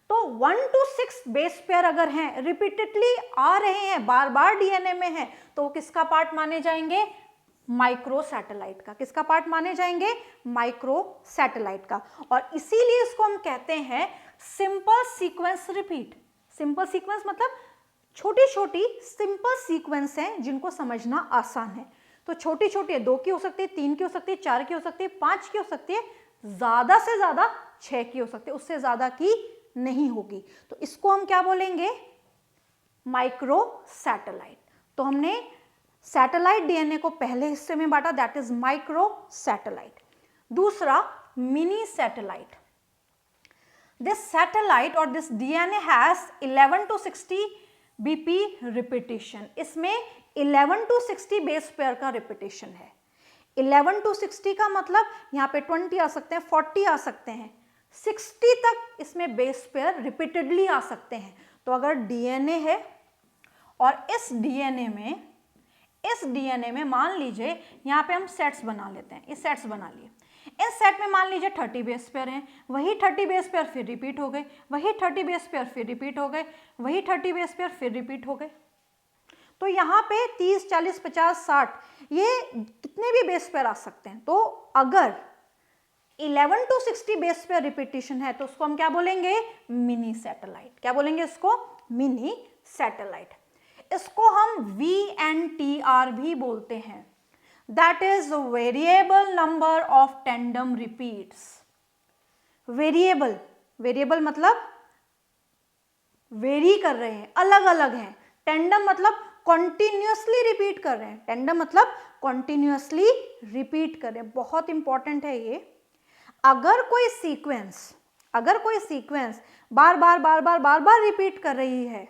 तो 1 to 6 बेस पेयर अगर हैं, रिपीटेडली आ रहे हैं, बार बार डीएनए में है, तो वो किसका पार्ट माने जाएंगे? माइक्रो सैटेलाइट का। किसका पार्ट माने जाएंगे? माइक्रो सैटेलाइट का। और इसीलिए इसको हम कहते हैं simple sequence repeat. Simple sequence मतलब छोटी छोटी सिंपल सीक्वेंस हैं जिनको समझना आसान है। तो छोटी छोटी है, 2 की हो सकती है, 3 की हो सकती है, 4 की हो सकती है, 5 की हो सकती है, ज्यादा से ज्यादा 6 की हो सकती है, उससे ज्यादा की नहीं होगी। तो इसको हम क्या बोलेंगे? Micro satellite. तो हमने सैटेलाइट डीएनए को पहले हिस्से में बांटा, दैट इज माइक्रो सैटेलाइट। दूसरा मिनी सैटेलाइट। दिस सैटेलाइट और this DNA has 11 to 60 BP repetition. इसमें 11 to 60 बेस पेयर का रिपीटिशन है। 11 to 60 का मतलब यहाँ पे 20 आ सकते हैं, 40 आ सकते हैं, 60 तक इसमें बेस पेयर रिपीटेडली आ सकते हैं। तो अगर डीएनए है और इस डीएनए में मान लीजिए यहाँ पे हम सेट्स बना लेते हैं, इस सेट्स बना लिए, इस सेट में मान लीजिए 30 बेस पेयर हैं, वही 30 बेस पेयर फिर रिपीट हो गए, वही 30 बेस पेयर फिर रिपीट हो गए, वही 30 बेस पेयर फिर रिपीट हो गए। तो यहाँ पे 30, 40, 50, 60 ये कितने भी बेस पेयर आ सकते हैं। तो अगर 11 to 60 बेस पेयर रिपीटिशन है तो उसको हम क्या बोलेंगे? Mini satellite. क्या बोलेंगे इसको? Mini satellite. इसको हम VNTR भी बोलते हैं, that is variable number of tandem repeats. Variable मतलब वेरी कर रहे हैं, अलग अलग हैं। टेंडम मतलब कॉन्टिन्यूसली रिपीट कर रहे हैं, टेंडम मतलब कॉन्टिन्यूसली रिपीट कर रहे हैं। बहुत इंपॉर्टेंट है ये। अगर कोई सीक्वेंस बार बार रिपीट कर रही है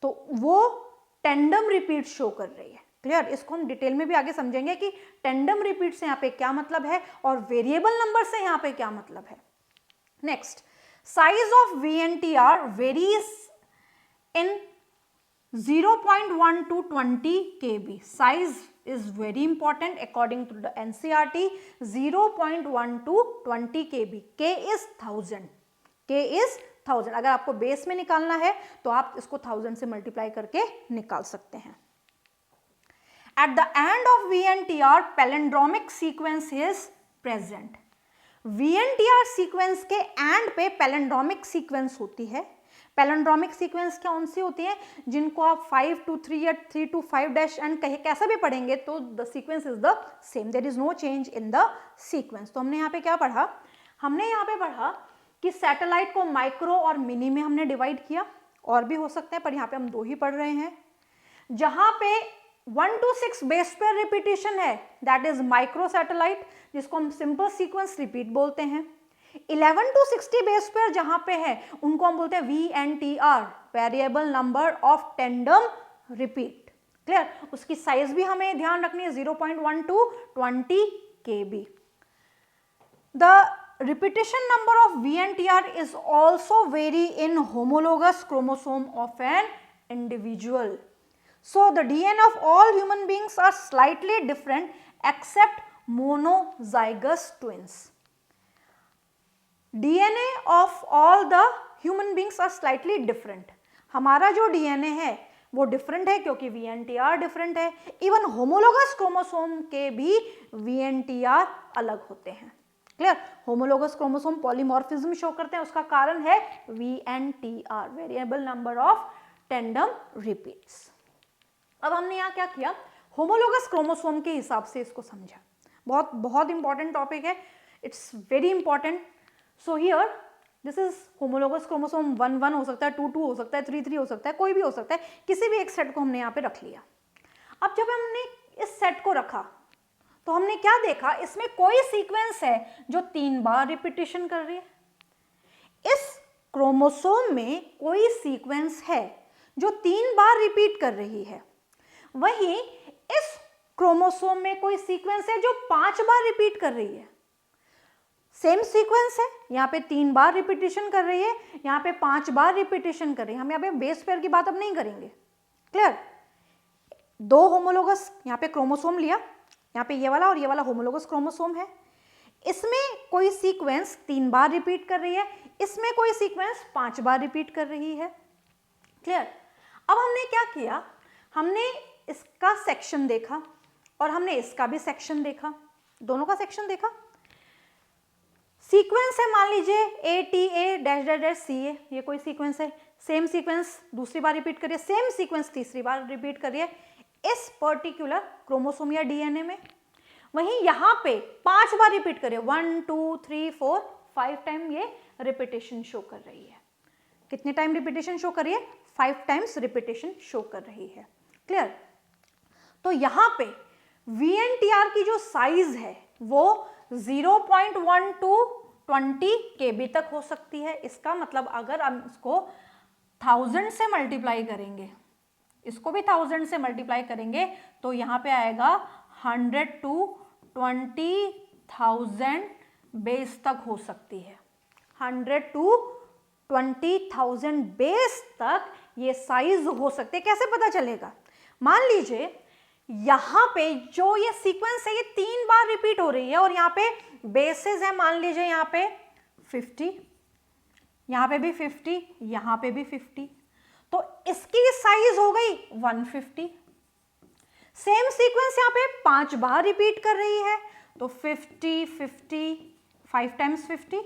तो वो टेंडम रिपीट शो कर रही है। क्लियर? इसको हम डिटेल में भी आगे समझेंगे कि टेंडम रिपीट से यहाँ पे क्या मतलब है और वेरिएबल नंबर से यहाँ पे क्या मतलब है। Next, size of VNTR varies in 0.1 to 20 KB. Size is very important according to the NCERT. 0.1 to 20 KB. K is 1000. K is 1000. अगर आपको बेस में निकालना है तो आप इसको 1000 से मल्टीप्लाई करके निकाल सकते हैं। At the end of VNTR, palindromic sequence is present. VNTR sequence के एंड पे पैलेंड्रोमिक सीक्वेंस होती है। पैलेंड्रोमिक सीक्वेंस कौन सी होती है? जिनको आप 5 to 3 या 3 to 5 डैश एंड कहे कैसा भी पढ़ेंगे तो the sequence is the same, there is no change in the sequence. तो हमने यहाँ पे क्या पढ़ा? हमने यहाँ पे पढ़ा कि सैटेलाइट को माइक्रो और मिनी में हमने डिवाइड किया, और भी हो सकते हैं पर यहाँ पे हम 2 ही पढ़ रहे हैं। जहाँ पे 1 to 6 बेस पेयर रिपीटिशन है दैट इज माइक्रो सैटेलाइट, जिसको हम सिंपल सीक्वेंस रिपीट बोलते हैं। 11 to 60 बेस पेयर जहां पे है उनको हम बोलते हैं VNTR, variable number of tandem repeat. Clear? उसकी साइज भी हमें ध्यान रखनी है, 0.1 to 20 KB। The repetition number of VNTR is also vary in homologous chromosome of an individual. So the DNA of all human beings are slightly different except monozygous twins. DNA of all the human beings are slightly different. हमारा जो DNA है वो different है क्योंकि VNTR different है। Even homologous chromosome के भी VNTR अलग होते हैं। Clear? Homologous chromosome polymorphism show करते हैं, उसका कारण है VNTR, variable number of tandem repeats. अब हमने यहाँ क्या किया? होमोलोगस क्रोमोसोम के हिसाब से इसको समझा। बहुत बहुत इंपॉर्टेंट टॉपिक है, it's very important. So here this is homologous chromosome 1 हो सकता है, 2 हो सकता है, 3 हो सकता है, कोई भी हो सकता है। किसी भी एक सेट को हमने यहाँ पे रख लिया। अब जब हमने इस सेट को रखा तो हमने क्या देखा? इसमें कोई सीक्वेंस है जो 3 बार रिपीटिशन कर रही है। इस क्रोमोसोम में कोई सीक्वेंस है जो 3 बार रिपीट कर रही है। वहीं इस क्रोमोसोम में कोई सीक्वेंस है जो 5 बार रिपीट कर रही है। सेम सीक्वेंस है, यहाँ पे 3 बार रिपीटेशन कर रही है, यहाँ पे 5 बार रिपीटेशन कर रही है। हम यहाँ पे बेस पेयर की बात अब नहीं करेंगे। क्लियर? 2 होमोलोगस यहाँ पे क्रोमोसोम लिया, यहाँ पे ये वाला और ये वाला होमोलोगस क्रोमोसोम है। इसमें कोई सीक्वेंस 3 बार रिपीट कर रही है, इसमें कोई सीक्वेंस 5 बार रिपीट कर रही है। क्लियर? अब हमने क्या किया, हमने इसका सेक्शन देखा और हमने इसका भी सेक्शन देखा, दोनों का सेक्शन देखा। सीक्वेंस है, मान लीजिए ATA-CA, ये कोई सीक्वेंस है। सेम सीक्वेंस दूसरी बार रिपीट करिए, सेम सीक्वेंस तीसरी बार रिपीट करिए इस पर्टिकुलर क्रोमोसोम या डीएनए में। वहीं यहाँ पे 5 बार रिपीट करिए, 1 2 3 4 5 टाइम ये रिपीटेशन शो कर रही है। कितने टाइम रिपीटेशन शो कर रही है? 5 टाइम्स रिपीटेशन शो कर रही है। क्लियर? तो यहाँ पे VNTR की जो साइज है वो 0.1 to 20 KB तक हो सकती है। इसका मतलब अगर हम इसको 1000 से मल्टीप्लाई करेंगे, इसको भी 1000 से मल्टीप्लाई करेंगे तो यहाँ पे आएगा 100 to 20,000 बेस तक हो सकती है। 100 to 20,000 बेस तक ये साइज हो सकती है। कैसे पता चलेगा? मान लीजिए यहाँ पे जो ये सीक्वेंस है ये 3 बार रिपीट हो रही है और यहाँ पे बेसेस है, मान लीजिए यहाँ पे 50, यहाँ पे भी 50, यहाँ पे भी 50, तो इसकी साइज हो गई 150। सेम सीक्वेंस यहाँ पे 5 बार रिपीट कर रही है तो 50 50 5 टाइम्स 50,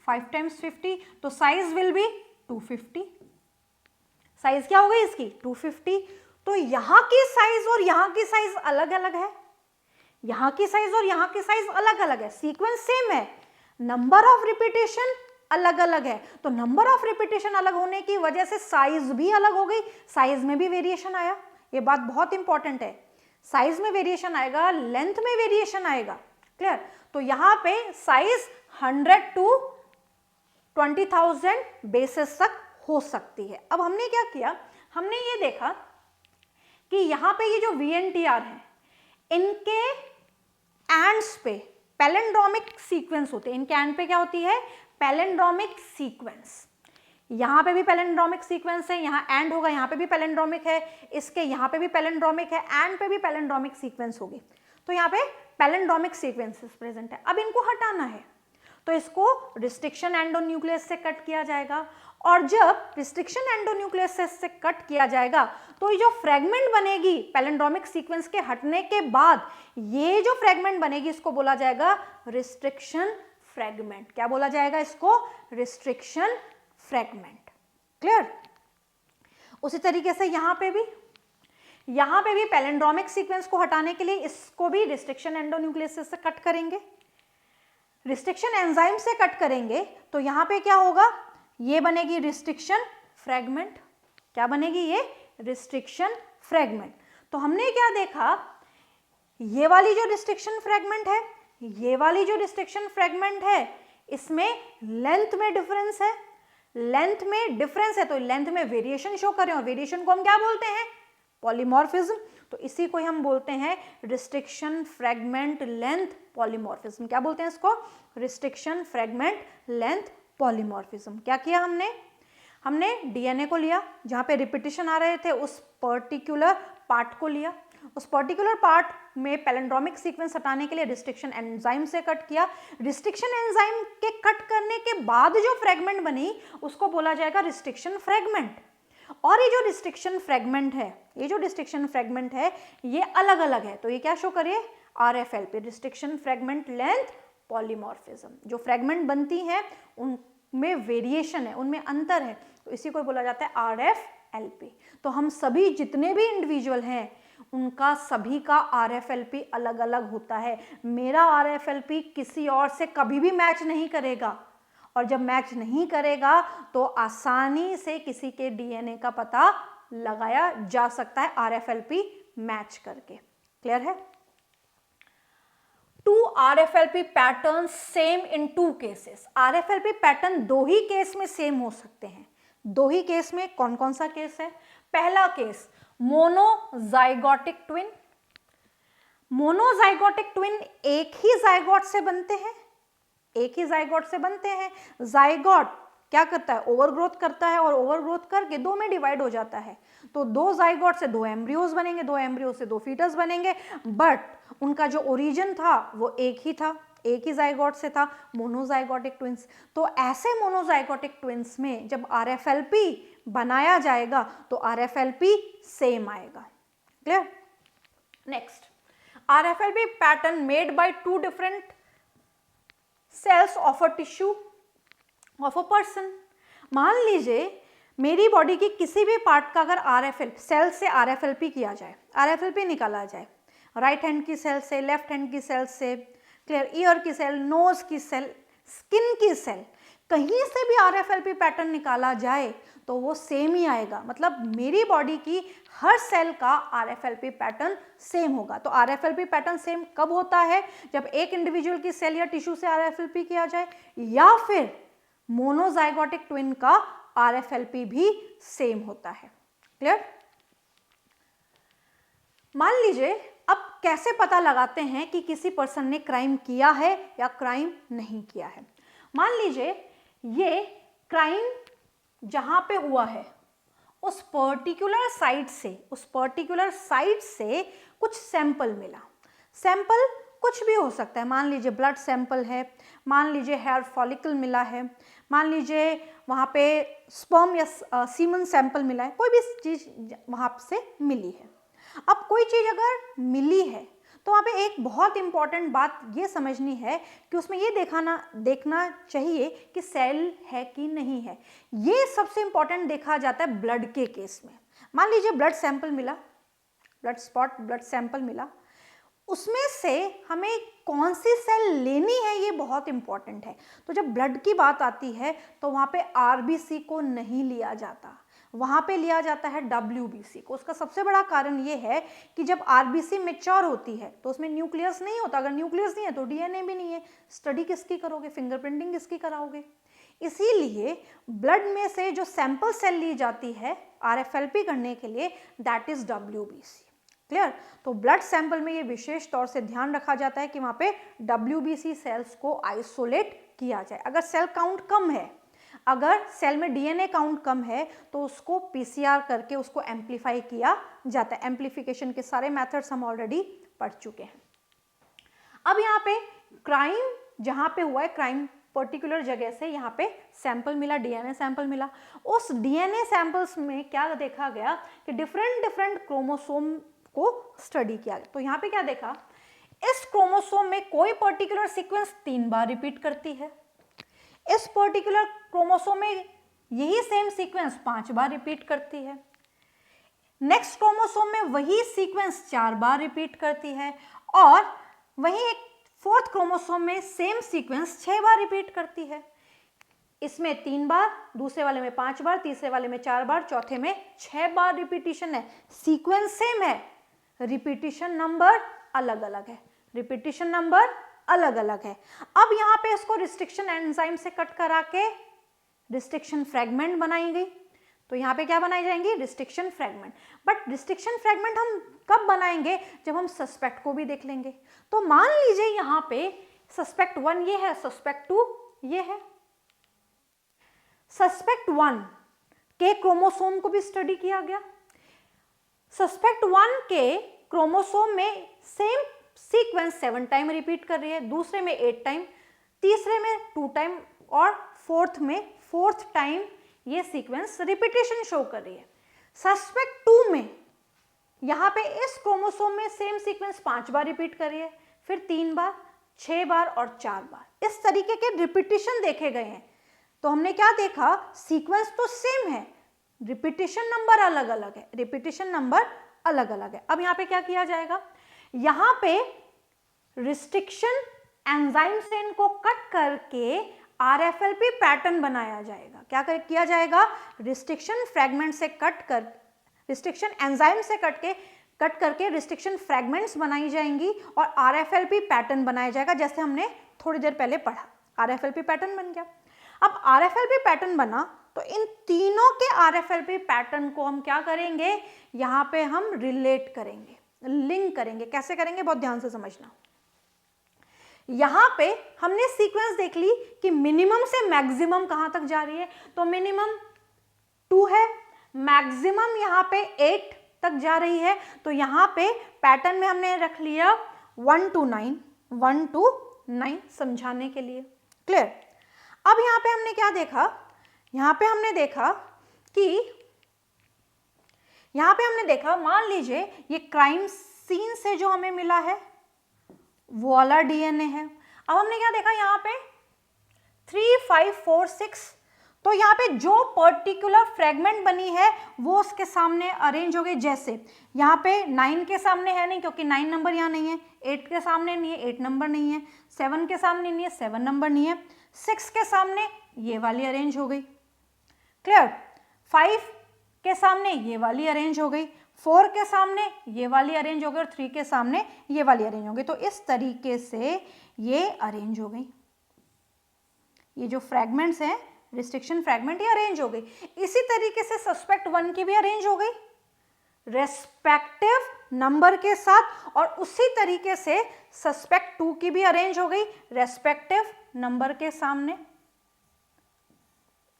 5 टाइम्स 50, तो साइज विल बी 250। साइज क्या हो गई इसकी? 250। तो यहाँ की साइज और यहाँ की साइज अलग अलग है, यहाँ की साइज और यहाँ की साइज अलग अलग है। सीक्वेंस सेम है, नंबर ऑफ रिपीटेशन अलग अलग है। तो नंबर ऑफ रिपीटेशन अलग होने की वजह से साइज भी अलग हो गई, साइज में भी वेरिएशन आया। ये बात बहुत इंपॉर्टेंट है, साइज में वेरिएशन आएगा, लेंथ में वेरिएशन आएगा। क्लियर? तो यहाँ पे साइज 100 to 20,000 बेसिस तक हो सकती है। अब हमने क्या किया, हमने ये देखा कि यहाँ पे ये जो VNTR है इनके एंड्स पे पैलिंड्रोमिक सीक्वेंस होते हैं। इनके एंड पे क्या होती है? Palindromic sequence. यहाँ पे भी पैलिंड्रोमिक सीक्वेंस है, यहाँ एंड होगा, यहाँ पे भी पैलिंड्रोमिक है, इसके यहाँ पे भी पैलिंड्रोमिक है, एंड पे भी पैलिंड्रोमिक सीक्वेंस होगी। तो यहाँ पे पैलिंड्रोमिक सीक्वेंसेस प्रेजेंट है। अब इनको हटाना है तो इसको रिस्ट्रिक्शन एंडोन्यूक्लियस से कट किया जाएगा, और जब रिस्ट्रिक्शन एंडोन्यूक्लियस से कट किया जाएगा तो ये जो फ्रेगमेंट बनेगी पैलिंड्रोमिक सीक्वेंस के हटने के बाद, ये जो फ्रेगमेंट बनेगी इसको बोला जाएगा रिस्ट्रिक्शन फ्रेगमेंट। क्या बोला जाएगा इसको? Restriction fragment. क्लियर? उसी तरीके से यहाँ पे भी पैलिंड्रोमिक सीक्वेंस को हटाने के लिए इसको भी रिस्ट्रिक्शन एंडोन्यूक्लियस से कट करेंगे, रिस्ट्रिक्शन एंजाइम से कट करेंगे तो यहाँ पे क्या होगा? ये बनेगी रिस्ट्रिक्शन फ्रेगमेंट। क्या बनेगी? ये रिस्ट्रिक्शन फ्रेगमेंट। तो हमने क्या देखा, ये वाली जो रिस्ट्रिक्शन फ्रेगमेंट है, ये वाली जो रिस्ट्रिक्शन फ्रेगमेंट है, इसमें लेंथ में डिफरेंस है, लेंथ में डिफरेंस है तो लेंथ में वेरिएशन शो करें, और वेरिएशन को हम क्या बोलते हैं? पॉलीमॉर्फिज्म। तो इसी को हम बोलते हैं रिस्ट्रिक्शन फ्रेगमेंट लेंथ पॉलीमॉर्फिज्म। क्या बोलते हैं इसको? Restriction fragment length polymorphism. क्या किया हमने डीएनए को लिया, जहां पे रिपीटेशन आ रहे थे उस पर्टिकुलर पार्ट को लिया, उस पर्टिकुलर पार्ट में पैलिंड्रोमिक सीक्वेंस हटाने के लिए रिस्ट्रिक्शन एंजाइम से कट किया। रिस्ट्रिक्शन एंजाइम के कट करने के बाद जो फ्रेगमेंट बनी उसको बोला जाएगा रिस्ट्रिक्शन फ्रेगमेंट। और ये जो रिस्ट्रिक्शन फ्रेगमेंट है, ये अलग अलग है। तो ये क्या शो करिए? RFLP, restriction fragment length polymorphism. जो फ्रेगमेंट बनती हैं उनमें वेरिएशन है, उनमें अंतर है, तो इसी को बोला जाता है RFLP। तो हम सभी जितने भी इंडिविजुअल हैं उनका सभी का RFLP अलग अलग होता है। मेरा RFLP किसी और से कभी भी मैच नहीं करेगा, और जब मैच नहीं करेगा तो आसानी से किसी के डीएनए का पता लगाया जा सकता है RFLP मैच करके। क्लियर है? 2 RFLP pattern same in 2 cases. RFLP pattern 2 he case में सेम हो सकते हैं। 2 ही केस में कौन कौन सा केस है? पहला case monozygotic twin, monozygotic twin एक ही जाइगोट से बनते हैं, एक ही जाइगोट से बनते हैं। जाइगोट क्या करता है, ओवरग्रोथ करता है और ओवरग्रोथ करके दो में डिवाइड हो जाता है। तो दो जाइगोट से दो एम्ब्रियोज बनेंगे, दो एम्ब्रियो से दो फीटस बनेंगे, बट उनका जो ओरिजिन था वो एक ही था, एक ही जाइगोट से था, मोनोजाइगोटिक ट्विंस। तो ऐसे मोनोजाइगोटिक ट्विंस में जब RFLP बनाया जाएगा तो RFLP सेम आएगा। Clear? Next, RFLP pattern made by two different cells of a tissue of a person. मान लीजिए मेरी बॉडी की किसी भी पार्ट का अगर RFLP सेल से RFLP किया जाए, RFLP निकाला जाए, राइट हैंड की सेल से, लेफ्ट हैंड की सेल से, क्लियर, ईयर की सेल, नोज की सेल, स्किन की सेल, कहीं से भी RFLP पैटर्न निकाला जाए तो वो सेम ही आएगा। मतलब मेरी बॉडी की हर सेल का RFLP पैटर्न सेम होगा। तो RFLP पैटर्न सेम कब होता है, जब एक इंडिविजुअल की सेल या टिश्यू से RFLP किया जाए, या फिर मोनोजाइगोटिक ट्विन का RFLP भी सेम होता है। क्लियर? मान लीजिए अब कैसे पता लगाते हैं कि किसी पर्सन ने क्राइम किया है या क्राइम नहीं किया है। मान लीजिए ये क्राइम जहां पे हुआ है उस पर्टिकुलर साइट से कुछ सैंपल मिला। सैंपल कुछ भी हो सकता है, मान लीजिए ब्लड सैंपल है, मान लीजिए हेयर फॉलिकल मिला है, मान लीजिए वहाँ पे स्पर्म या सीमन सैंपल मिला है, कोई भी चीज़ वहाँ से मिली है। अब कोई चीज़ अगर मिली है तो वहाँ पे एक बहुत इंपॉर्टेंट बात ये समझनी है कि उसमें ये देखना चाहिए कि सेल है कि नहीं है। ये सबसे इंपॉर्टेंट देखा जाता है ब्लड के केस में। मान लीजिए ब्लड सैंपल मिला, ब्लड स्पॉट ब्लड सैंपल मिला, उसमें से हमें कौन सी सेल लेनी है ये बहुत इंपॉर्टेंट है। तो जब ब्लड की बात आती है तो वहाँ पे RBC को नहीं लिया जाता, वहाँ पे लिया जाता है WBC को। उसका सबसे बड़ा कारण ये है कि जब RBC मैच्योर होती है तो उसमें न्यूक्लियस नहीं होता, अगर न्यूक्लियस नहीं है तो DNA भी नहीं है, स्टडी किसकी करोगे, फिंगरप्रिंटिंग किसकी कराओगे। इसीलिए ब्लड में से जो सैंपल सेल ली जाती है RFLP करने के लिए, दैट इज WBC। क्लियर? तो ब्लड सैंपल में ये विशेष तौर से ध्यान रखा जाता है कि वहाँ पे WBC सेल्स को आइसोलेट किया जाए। अगर सेल काउंट कम है, अगर सेल में DNA काउंट कम है तो उसको PCR करके उसको एम्पलीफाई किया जाता है। एम्पलीफिकेशन के सारे मेथड्स हम ऑलरेडी पढ़ चुके हैं। अब यहाँ पे क्राइम जहाँ पे हुआ है, क्राइम पर्टिकुलर जगह से यहाँ पे सैंपल मिला, DNA सैंपल मिला। उस DNA सैंपल्स में क्या देखा गया कि डिफरेंट क्रोमोसोम को स्टडी किया गया। तो यहाँ पे क्या देखा, इस क्रोमोसोम में कोई पर्टिकुलर सीक्वेंस 3 बार रिपीट करती है, इस पर्टिकुलर क्रोमोसोम में यही सेम सीक्वेंस 5 बार रिपीट करती है, नेक्स्ट क्रोमोसोम में वही सीक्वेंस 4 बार रिपीट करती है, और वहीं एक फोर्थ क्रोमोसोम में सेम सीक्वेंस 6 बार रिपीट करती है। इसमें 3 बार, दूसरे वाले में 5 बार, तीसरे वाले में 4 बार, चौथे में 6 बार रिपीटिशन है। सीक्वेंस सेम है, रिपीटिशन नंबर अलग अलग है, रिपीटिशन नंबर अलग अलग है। अब यहाँ पे इसको रिस्ट्रिक्शन एंजाइम से कट करा के रिस्ट्रिक्शन फ्रेगमेंट बनाई गई। तो यहाँ पे क्या बनाई जाएंगी, restriction fragment. But restriction fragment हम कब बनाएंगे, जब हम सस्पेक्ट को भी देख लेंगे। तो मान लीजिए यहाँ पे सस्पेक्ट 1 ये है, सस्पेक्ट 2 ये है। सस्पेक्ट 1 के क्रोमोसोम को भी स्टडी किया गया। सस्पेक्ट 1 के क्रोमोसोम में सेम सीक्वेंस 7 टाइम रिपीट कर रही है, दूसरे में 8 टाइम, तीसरे में 2 टाइम, और फोर्थ में 4th टाइम ये सीक्वेंस रिपीटेशन शो कर रही है। सस्पेक्ट 2 में यहाँ पे इस क्रोमोसोम में सेम सीक्वेंस 5 बार रिपीट कर रही है, फिर 3 बार, 6 बार और 4 बार। इस तरीके के रिपीटेशन देखे गए हैं। तो हमने क्या देखा, सीक्वेंस तो सेम है, रिपीटेशन नंबर अलग अलग है, रिपीटेशन नंबर अलग अलग है। अब यहाँ पे क्या किया जाएगा, यहाँ पे रिस्ट्रिक्शन एंजाइम से इनको कट करके RFLP पैटर्न बनाया जाएगा। क्या किया जाएगा, रिस्ट्रिक्शन फ्रैगमेंट से रिस्ट्रिक्शन एंजाइम से कट करके रिस्ट्रिक्शन फ्रैगमेंट्स बनाई जाएंगी और RFLP पैटर्न बनाया जाएगा, जैसे हमने थोड़ी देर पहले पढ़ा। RFLP पैटर्न बन गया। अब RFLP पैटर्न बना तो इन तीनों के RFLP पैटर्न को हम क्या करेंगे, यहाँ पे हम रिलेट करेंगे। लिंक करेंगे। कैसे करेंगे, बहुत ध्यान से समझना। यहां पे हमने सीक्वेंस देख ली कि मिनिमम से मैक्सिमम कहां तक जा रही है, तो मिनिमम 2 है, मैक्सिमम यहां पे 8 तक जा रही है। तो यहां पे पैटर्न में हमने रख लिया 1 to 9, 1 to 9 समझाने के लिए। क्लियर। अब यहां पे हमने क्या देखा, यहां पे हमने देखा कि यहां पे हमने देखा, मान लीजिए ये क्राइम सीन से जो हमें मिला है वो वाला डीएनए है। अब हमने क्या देखा, यहाँ पे 3, 5, 4, 6, तो यहाँ पे जो पर्टिकुलर फ्रेगमेंट बनी है वो उसके सामने अरेंज हो गई। जैसे यहाँ पे 9 के सामने है नहीं, क्योंकि 9 नंबर यहाँ नहीं है, 8 के सामने नहीं है, 8 नंबर नहीं है, 7 के सामने नहीं है, 7 नंबर नहीं है, 6 के सामने ये वाली अरेंज हो गई। क्लियर। 5 के सामने ये वाली अरेंज हो गई, 4 के सामने ये वाली अरेंज हो गई और 3 के सामने ये वाली अरेंज हो गई। तो इस तरीके से ये अरेंज हो गई, ये जो फ्रैगमेंट्स हैं रिस्ट्रिक्शन फ्रैगमेंट, ये अरेंज हो गई। इसी तरीके से सस्पेक्ट 1 की भी अरेंज हो गई रेस्पेक्टिव नंबर के साथ, और उसी तरीके से सस्पेक्ट 2 की भी अरेंज हो गई रेस्पेक्टिव नंबर के सामने।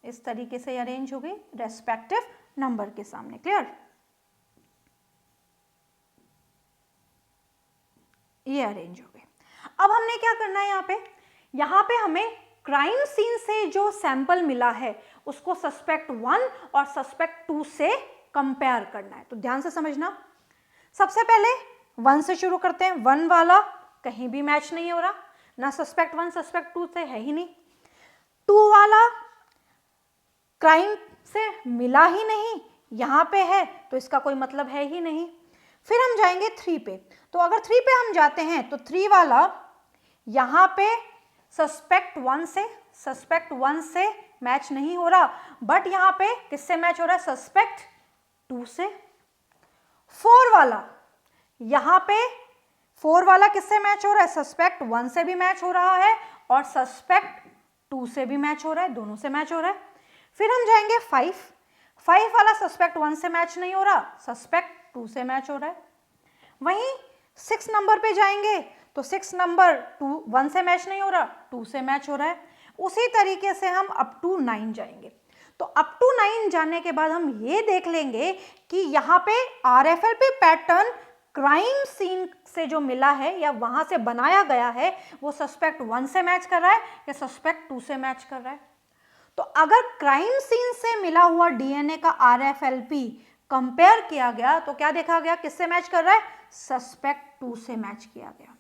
इस तरीके से अरेंज हो गई रेस्पेक्टिव नंबर के सामने। क्लियर। ये अरेंज हो गए। अब हमने क्या करना है, यहाँ पे हमें क्राइम सीन से जो सैंपल मिला है उसको सस्पेक्ट 1 और सस्पेक्ट 2 से कंपेयर करना है। तो ध्यान से समझना। सबसे पहले 1 से शुरू करते हैं। 1 वाला कहीं भी मैच नहीं हो रहा, ना सस्पेक्ट 1 सस्पेक्ट 2 से है ही नहीं। 2 वाला क्राइम से मिला ही नहीं, यहाँ पे है तो इसका कोई मतलब है ही नहीं। फिर हम जाएंगे 3 पे। तो अगर 3 पे हम जाते हैं तो 3 वाला यहाँ पे सस्पेक्ट 1 से मैच नहीं हो रहा, बट यहाँ पे किससे मैच हो रहा है, सस्पेक्ट 2 से। 4 वाला यहाँ पे 4 वाला किससे मैच हो रहा है, सस्पेक्ट 1 से भी मैच हो रहा है और सस्पेक्ट 2 से भी मैच हो रहा है, दोनों से मैच हो रहा है। फिर हम जाएंगे 5 वाला सस्पेक्ट 1 से मैच नहीं हो रहा, सस्पेक्ट 2 से मैच हो रहा है। वहीं 6 नंबर पे जाएंगे तो 6 नंबर 1 से मैच नहीं हो रहा, 2 से मैच हो रहा है। उसी तरीके से हम अप टू 9 जाएंगे। तो अप टू 9 जाने के बाद हम ये देख लेंगे कि यहाँ पे RFLP पैटर्न क्राइम सीन से जो मिला है या वहां से बनाया गया है वो सस्पेक्ट 1 से मैच कर रहा है या सस्पेक्ट 2 से मैच कर रहा है। तो अगर क्राइम सीन से मिला हुआ डीएनए का RFLP कंपेयर किया गया तो क्या देखा गया, किससे मैच कर रहा है, सस्पेक्ट 2 से मैच किया गया।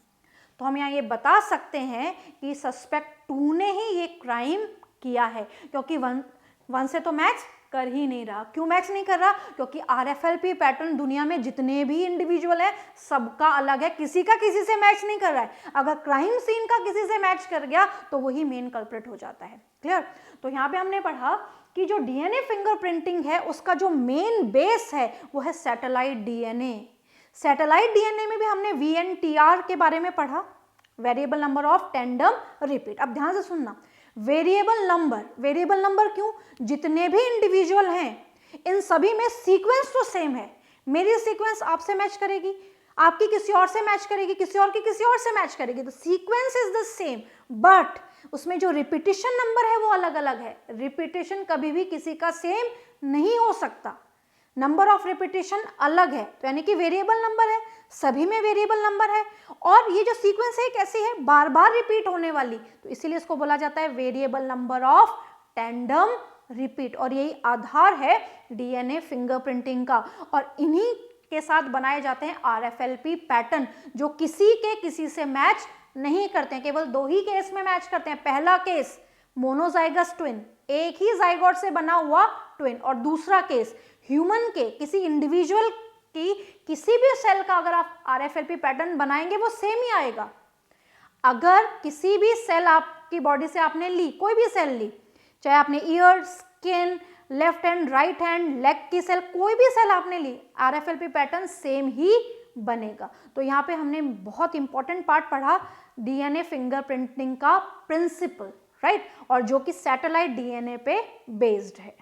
तो हम यहाँ ये बता सकते हैं कि सस्पेक्ट 2 ने ही ये क्राइम किया है, क्योंकि 1 से तो मैच कर ही नहीं रहा। क्यों मैच नहीं कर रहा, क्योंकि RFLP पैटर्न दुनिया में जितने भी इंडिविजुअल है सबका अलग है, किसी का किसी से मैच नहीं कर रहा है। अगर क्राइम सीन का किसी से मैच कर गया तो वही मेन कल्प्रिट हो जाता है। क्लियर। तो यहाँ पे हमने पढ़ा कि जो डीएनए फिंगरप्रिंटिंग है उसका जो मेन बेस है वो है सैटेलाइट डीएनए। सैटेलाइट डीएनए में भी हमने VNTR के बारे में पढ़ा, variable number of tandem repeat. अब ध्यान से सुनना, वेरिएबल नंबर क्यों, जितने भी इंडिविजुअल हैं इन सभी में सीक्वेंस तो सेम है। मेरी सीक्वेंस आपसे मैच करेगी, आपकी किसी और से मैच करेगी, किसी और की किसी और से मैच करेगी, तो sequence is the same, but उसमें जो रिपीटिशन नंबर है वो अलग अलग है। रिपीटिशन कभी भी किसी का सेम नहीं हो सकता, नंबर ऑफ रिपीटिशन अलग है। तो यानी कि वेरिएबल नंबर है, सभी में वेरिएबल नंबर है, और ये जो सीक्वेंस है कैसी है, बार बार रिपीट होने वाली, तो इसीलिए इसको बोला जाता है variable number of tandem repeat. और यही आधार है डीएनए फिंगरप्रिंटिंग का, और इन्हीं के साथ बनाए जाते हैं RFLP पैटर्न, जो किसी के किसी से मैच नहीं करते हैं, केवल 2 ही केस में मैच करते हैं। पहला केस मोनोजाइगस ट्विन, एक ही जाइगोट से बना हुआ ट्विन, और दूसरा केस ह्यूमन के किसी इंडिविजुअल की किसी भी सेल का अगर आप RFLP पैटर्न बनाएंगे वो सेम ही आएगा। अगर किसी भी सेल आपकी बॉडी से आपने ली, कोई भी सेल ली, चाहे आपने year, skin, left hand, right hand, leg की सेल, कोई भी सेल आपने ली, RFLP पैटर्न सेम ही बनेगा। तो यहाँ पे हमने बहुत इंपॉर्टेंट पार्ट पढ़ा डीएनए फिंगरप्रिंटिंग का प्रिंसिपल, राइट, और जो कि सैटेलाइट डीएनए पे बेस्ड है।